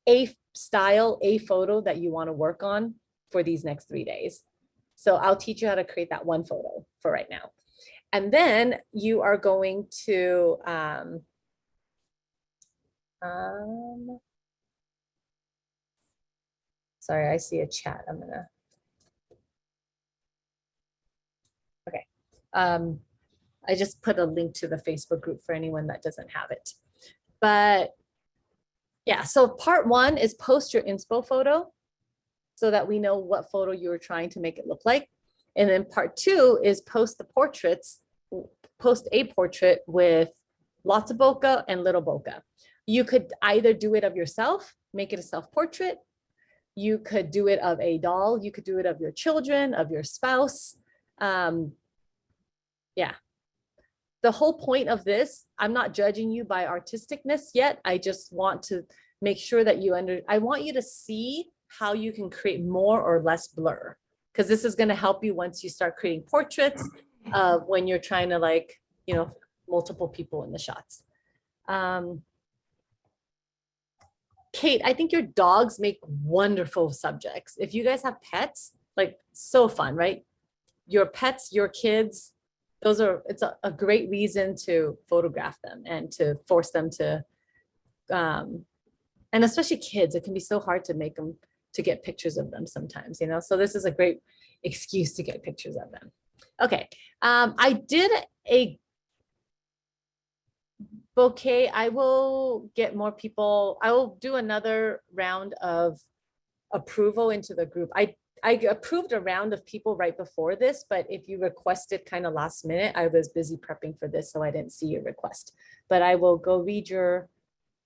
a style, a photo that you want to work on for these next 3 days. So I'll teach you how to create that one photo for right now. And then you are going to, sorry, I see a chat. I'm gonna, okay. I just put a link to the Facebook group for anyone that doesn't have it. But yeah, so part 1 is post your inspo photo so that we know what photo you were trying to make it look like. And then part 2 is post the portraits, post a portrait with lots of bokeh and little bokeh. You could either do it of yourself, make it a self-portrait. You could do it of a doll. You could do it of your children, of your spouse. Yeah. The whole point of this, I'm not judging you by artisticness yet. I just want to make sure that I want you to see how you can create more or less blur, because this is going to help you once you start creating portraits when you're trying to, like, you know, multiple people in the shots. Kate, I think your dogs make wonderful subjects. If you guys have pets, like, so fun, right? Your pets, your kids, it's a great reason to photograph them and to force them to, and especially kids, it can be so hard to make them, to get pictures of them sometimes, you know? So this is a great excuse to get pictures of them. Okay, I did a bouquet. I will get more people. I will do another round of approval into the group. I approved a round of people right before this, but if you requested kind of last minute, I was busy prepping for this, so I didn't see your request. But I will go read your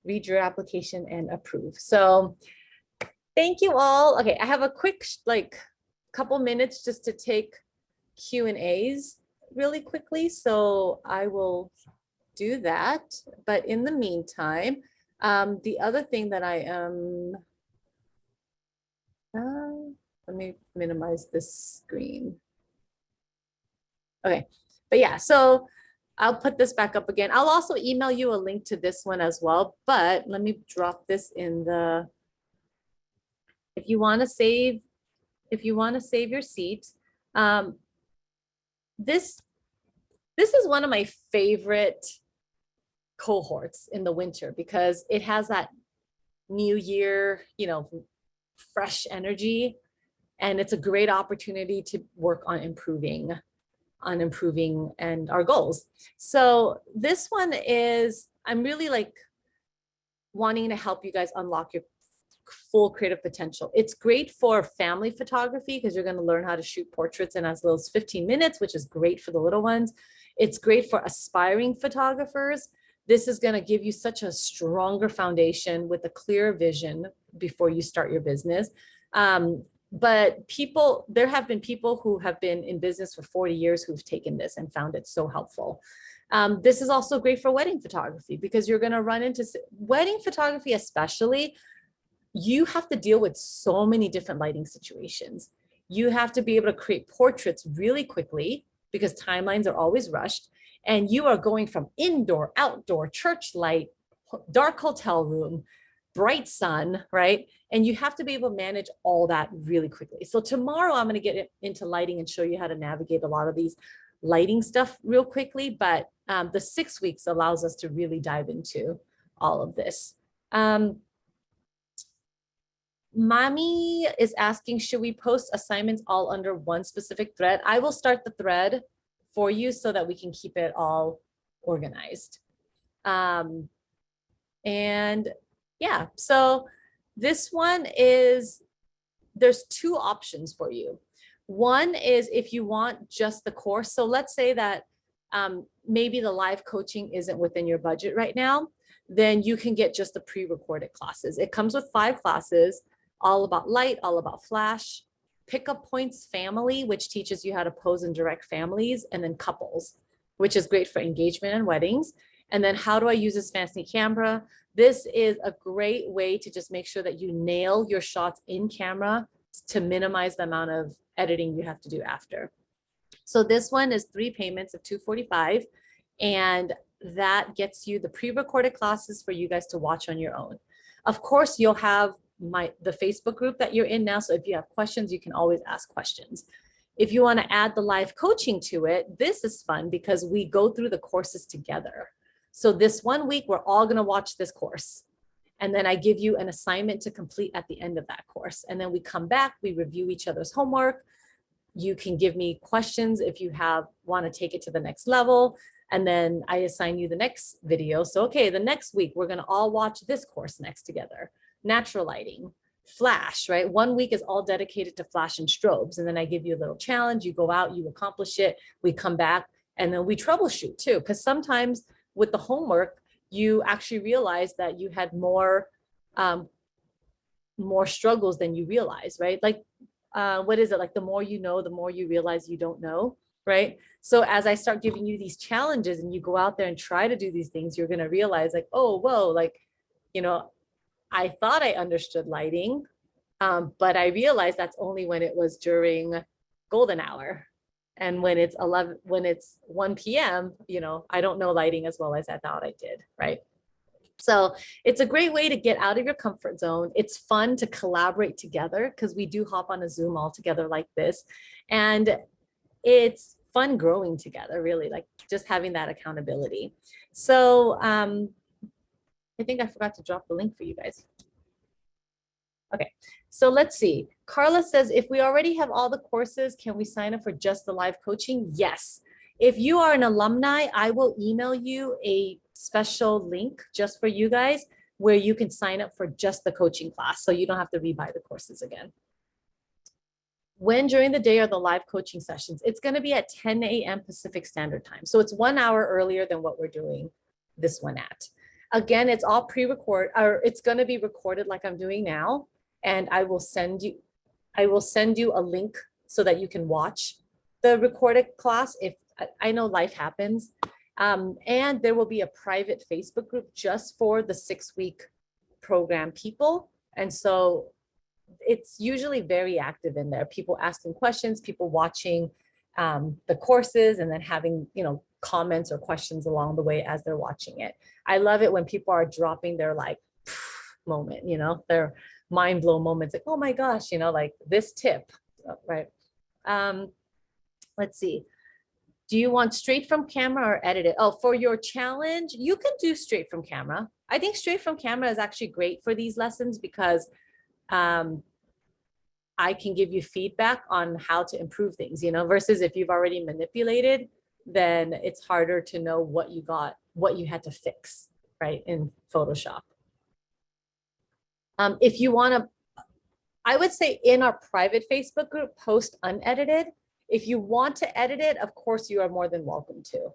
application and approve. So thank you all. Okay, I have a quick, like, couple minutes just to take Q&As really quickly. So I will do that. But in the meantime, the other thing that I am, let me minimize this screen. Okay, but yeah, so I'll put this back up again. I'll also email you a link to this one as well, but let me drop this in the, if you want to save your seat. This is one of my favorite cohorts in the winter because it has that new year, you know, fresh energy. And it's a great opportunity to work on improving and our goals. So this one is, I'm really like wanting to help you guys unlock your full creative potential. It's great for family photography because you're going to learn how to shoot portraits in as little as 15 minutes, which is great for the little ones. It's great for aspiring photographers. This is going to give you such a stronger foundation with a clear vision before you start your business. But there have been people who have been in business for 40 years who've taken this and found it so helpful. This is also great for wedding photography because you're going to run into wedding photography, especially. You have to deal with so many different lighting situations. You have to be able to create portraits really quickly because timelines are always rushed. And you are going from indoor, outdoor, church light, dark hotel room, bright sun, right? And you have to be able to manage all that really quickly. So tomorrow I'm going to get into lighting and show you how to navigate a lot of these lighting stuff real quickly. But the 6 weeks allows us to really dive into all of this. Mommy is asking, should we post assignments all under one specific thread? I will start the thread for you so that we can keep it all organized. And yeah, so this one is, there's 2 options for you. One is if you want just the course. So let's say that maybe the live coaching isn't within your budget right now, then you can get just the pre-recorded classes. It comes with 5 classes, all about light, all about flash, pickup points family, which teaches you how to pose and direct families, and then couples, which is great for engagement and weddings. And then how do I use this fancy camera? This is a great way to just make sure that you nail your shots in camera to minimize the amount of editing you have to do after. So this one is 3 payments of $245, and that gets you the pre-recorded classes for you guys to watch on your own. Of course, you'll have the Facebook group that you're in now. So if you have questions, you can always ask questions. If you want to add the live coaching to it, this is fun because we go through the courses together. So this 1 week, we're all going to watch this course. And then I give you an assignment to complete at the end of that course. And then we come back, we review each other's homework. You can give me questions if you want to take it to the next level. And then I assign you the next video. So, okay, the next week, we're going to all watch this course next together. Natural lighting, flash, right? 1 week is all dedicated to flash and strobes. And then I give you a little challenge. You go out, you accomplish it. We come back and then we troubleshoot too. Because sometimes with the homework, you actually realize that you had more struggles than you realize, right? Like, what is it? Like the more you know, the more you realize you don't know, right? So as I start giving you these challenges and you go out there and try to do these things, you're going to realize like, oh, whoa, like, you know, I thought I understood lighting, but I realized that's only when it was during golden hour. And when it's 1 p.m., you know, I don't know lighting as well as I thought I did, right? So it's a great way to get out of your comfort zone. It's fun to collaborate together because we do hop on a Zoom all together like this. And it's fun growing together, really, like just having that accountability. So I think I forgot to drop the link for you guys. Okay, so let's see. Carla says, if we already have all the courses, can we sign up for just the live coaching? Yes. If you are an alumni, I will email you a special link just for you guys where you can sign up for just the coaching class. So you don't have to rebuy the courses again. When during the day are the live coaching sessions? It's going to be at 10 a.m. Pacific Standard Time. So it's 1 hour earlier than what we're doing this one at. Again, it's all pre-record, or it's going to be recorded like I'm doing now. And I will send you a link so that you can watch the recorded class if I know life happens. And there will be a private Facebook group just for the 6-week program people. And so it's usually very active in there. People asking questions, people watching the courses, and then having, you know, comments or questions along the way as they're watching it. I love it when people are dropping their like moment, you know, their mind blow moments, like, oh my gosh, you know, like this tip, right? Let's see. Do you want straight from camera or edited? Oh, for your challenge, you can do straight from camera. I think straight from camera is actually great for these lessons because I can give you feedback on how to improve things, you know, versus if you've already manipulated, then it's harder to know what you got, what you had to fix, right, in Photoshop. If you want to, I would say in our private Facebook group, post unedited. If you want to edit it, of course, you are more than welcome to.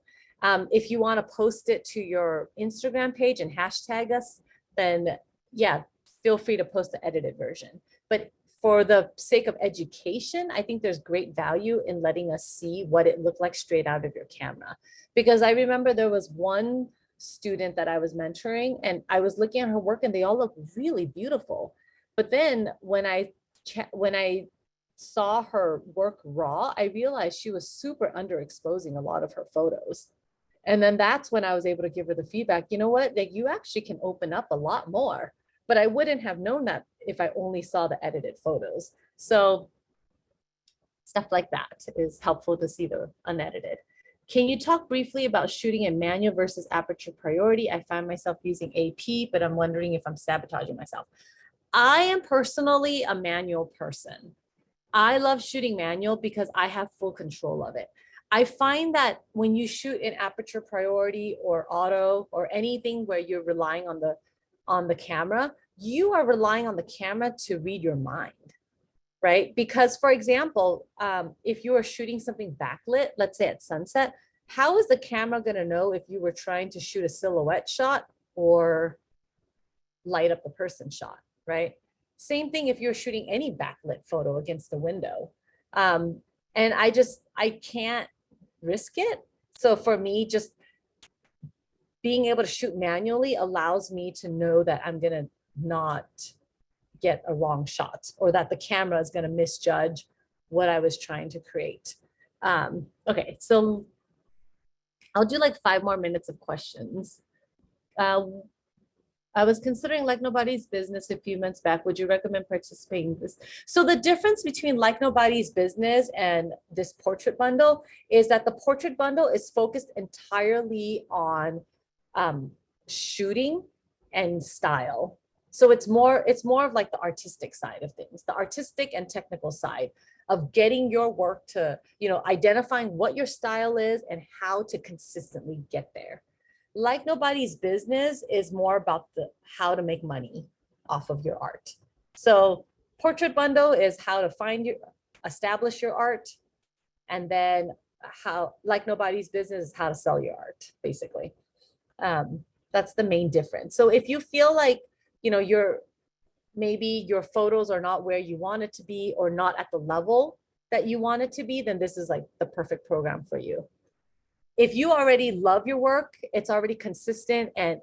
If you want to post it to your Instagram page and hashtag us, then yeah, feel free to post the edited version. But for the sake of education, I think there's great value in letting us see what it looked like straight out of your camera. Because I remember there was one student that I was mentoring and I was looking at her work and they all look really beautiful. But then when I saw her work raw, I realized she was super underexposing a lot of her photos. And then that's when I was able to give her the feedback, you know what, like you actually can open up a lot more. But I wouldn't have known that if I only saw the edited photos. So stuff like that is helpful to see the unedited. Can you talk briefly about shooting in manual versus aperture priority? I find myself using AP, but I'm wondering if I'm sabotaging myself. I am personally a manual person. I love shooting manual because I have full control of it. I find that when you shoot in aperture priority or auto or anything where you're relying on the camera, you are relying on the camera to read your mind, right? Because for example, if you are shooting something backlit, let's say at sunset, how is the camera going to know if you were trying to shoot a silhouette shot or light up the person shot, right? Same thing if you're shooting any backlit photo against the window. And I can't risk it. So for me, just being able to shoot manually allows me to know that I'm going to not get a wrong shot, or that the camera is going to misjudge what I was trying to create. Okay, so I'll do like 5 more minutes of questions. I was considering Like Nobody's Business a few months back. Would you recommend participating in this? So the difference between Like Nobody's Business and this portrait bundle is that the portrait bundle is focused entirely on shooting and style. So it's more of like the artistic side of things, the artistic and technical side of getting your work to, identifying what your style is and how to consistently get there. Like Nobody's Business is more about how to make money off of your art. So portrait bundle is how to establish your art, and then how Like Nobody's Business is how to sell your art, basically. That's the main difference. So if you feel like, maybe your photos are not where you want it to be, or not at the level that you want it to be, then this is like the perfect program for you. If you already love your work, it's already consistent, and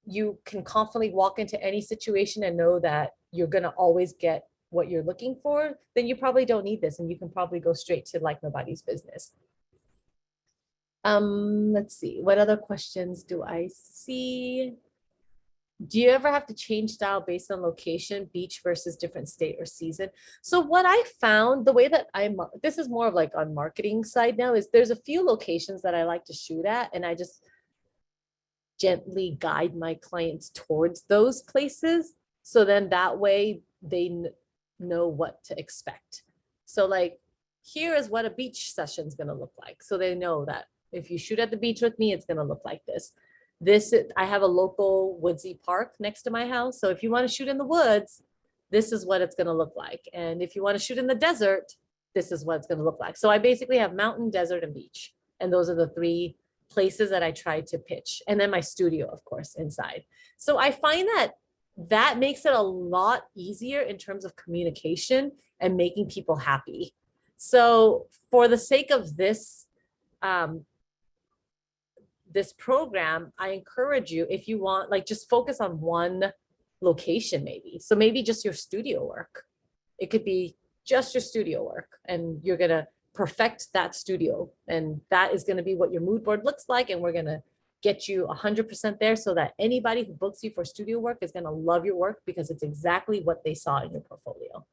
you can confidently walk into any situation and know that you're going to always get what you're looking for, then you probably don't need this, and you can probably go straight to Like Nobody's Business. Let's see, what other questions do I see? Do you ever have to change style based on location, beach versus different state or season? So what I found, the way that this is more of like on marketing side now, is there's a few locations that I like to shoot at, and I just gently guide my clients towards those places. So then that way they know what to expect. So like, here is what a beach session is going to look like. So they know that if you shoot at the beach with me, it's going to look like this. I have a local woodsy park next to my house. So if you want to shoot in the woods, this is what it's going to look like. And if you want to shoot in the desert, this is what it's going to look like. So I basically have mountain, desert, and beach. And those are the 3 places that I try to pitch. And then my studio, of course, inside. So I find that makes it a lot easier in terms of communication and making people happy. So for the sake of this, this program, I encourage you, if you want, like, just focus on one location, maybe. So maybe just your studio work. It could be just your studio work, and you're going to perfect that studio. And that is going to be what your mood board looks like. And we're going to get you 100% there, so that anybody who books you for studio work is going to love your work, because it's exactly what they saw in your portfolio.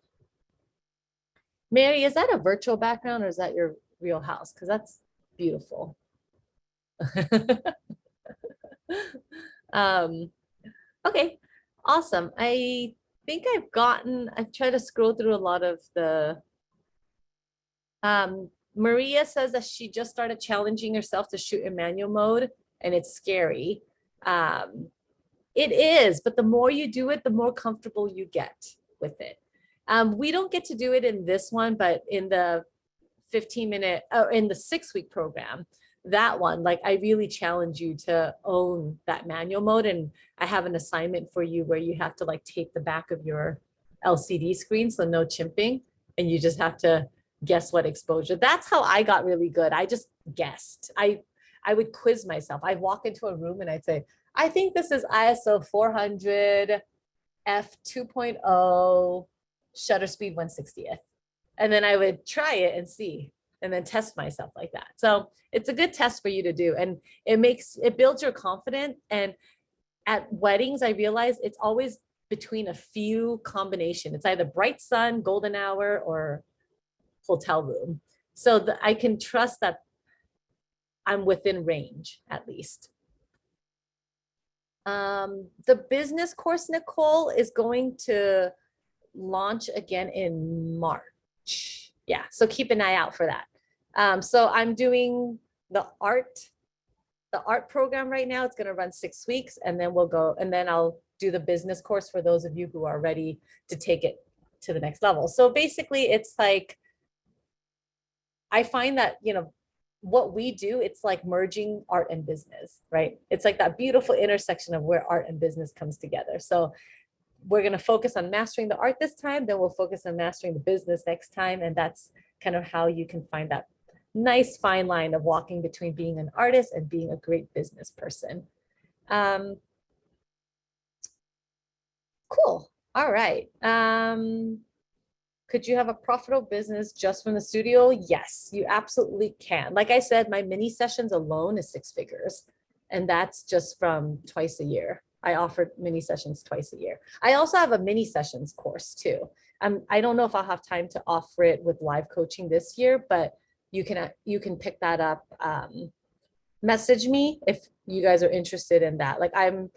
Mary, is that a virtual background, or is that your real house? Because that's beautiful. Okay, awesome. I think I've tried to scroll through a lot of the, Maria says that she just started challenging herself to shoot in manual mode, and it's scary. It is, but the more you do it, the more comfortable you get with it. We don't get to do it in this one, but in the 15-minute, in the 6-week program, that one, like, I really challenge you to own that manual mode. And I have an assignment for you where you have to like tape the back of your LCD screen, so no chimping, and you just have to guess what exposure. That's how I got really good. I just guessed. I would quiz myself. I'd walk into a room and I'd say, I think this is ISO 400 f 2.0 shutter speed 1/60th. And then I would try it and see, and then test myself like that. So it's a good test for you to do. And it builds your confidence. And at weddings, I realize it's always between a few combination. It's either bright sun, golden hour, or hotel room. So I can trust that I'm within range, at least. The business course, Nicole, is going to launch again in March. Yeah, so keep an eye out for that. So I'm doing the art program right now. It's going to run 6 weeks, and then I'll do the business course for those of you who are ready to take it to the next level. So basically, it's like, I find that, what we do, it's like merging art and business, right? It's like that beautiful intersection of where art and business comes together. So we're going to focus on mastering the art this time, then we'll focus on mastering the business next time. And that's kind of how you can find that nice fine line of walking between being an artist and being a great business person. Cool. All right. Could you have a profitable business just from the studio? Yes, you absolutely can. Like I said, my mini sessions alone is 6 figures, and that's just from twice a year. I offer mini sessions twice a year. I also have a mini sessions course too. I don't know if I'll have time to offer it with live coaching this year, but you can pick that up. Message me if you guys are interested in that. Like I'm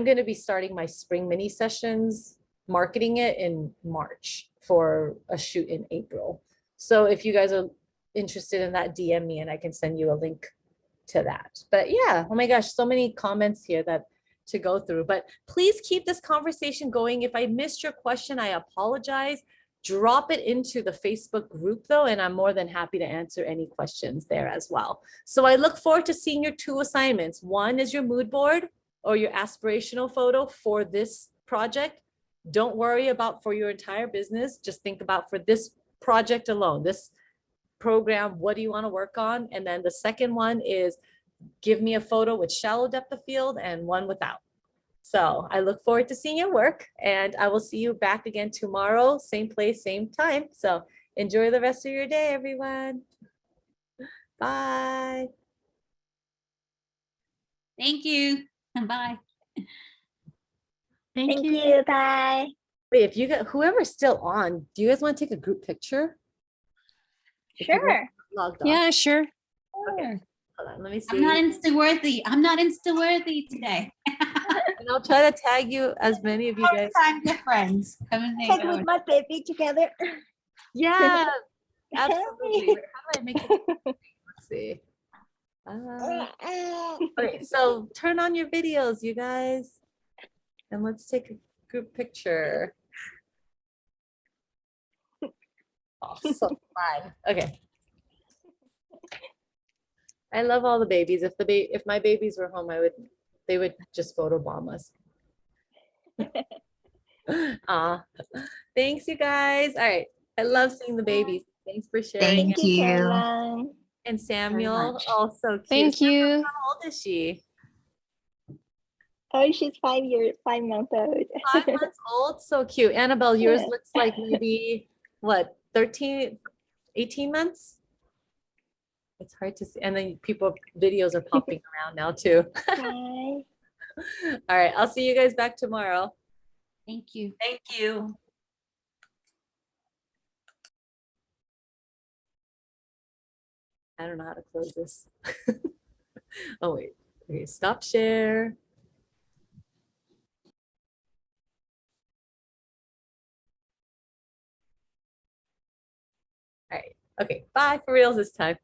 going to be starting my spring mini sessions, marketing it in March for a shoot in April. So if you guys are interested in that, DM me and I can send you a link to that. But yeah, oh my gosh, so many comments here that to go through, but please keep this conversation going. If I missed your question, I apologize. Drop it into the Facebook group though, and I'm more than happy to answer any questions there as well. So I look forward to seeing your 2 assignments. One is your mood board or your aspirational photo for this project. Don't worry about for your entire business. Just think about for this project alone, this program, what do you want to work on? And then the second one is give me a photo with shallow depth of field and one without. So I look forward to seeing your work, and I will see you back again tomorrow, same place, same time. So enjoy the rest of your day, everyone. Bye. Thank you. And bye. Thank you. Bye. Wait, if you got whoever's still on, do you guys want to take a group picture? If you Sure. logged off. Yeah, sure. Okay. Hold on, let me see. I'm not Insta-worthy. I'm not Insta-worthy today. And I'll try to tag you as many of you guys. Time difference. Come and say Take hello. with my baby together. Yeah, absolutely. Wait, how do I make it? Let's see. Okay, so turn on your videos, you guys, and let's take a group picture. Oh, so fun. Okay. I love all the babies. If my babies were home, they would just photobomb us. Thanks, you guys. All right. I love seeing the babies. Thanks for sharing. Thank Thank you, you. Caroline. And Samuel, much. oh, so cute. Thank you. How old is she? Oh, she's 5 months old. 5 months old. So cute. Annabelle, yours Yeah. looks like maybe what, 13, 18 months? It's hard to see. And then videos are popping around now too. Bye. All right. I'll see you guys back tomorrow. Thank you. Thank you. I don't know how to close this. Oh, wait. Okay. Stop share. All right. Okay. Bye for reals this time.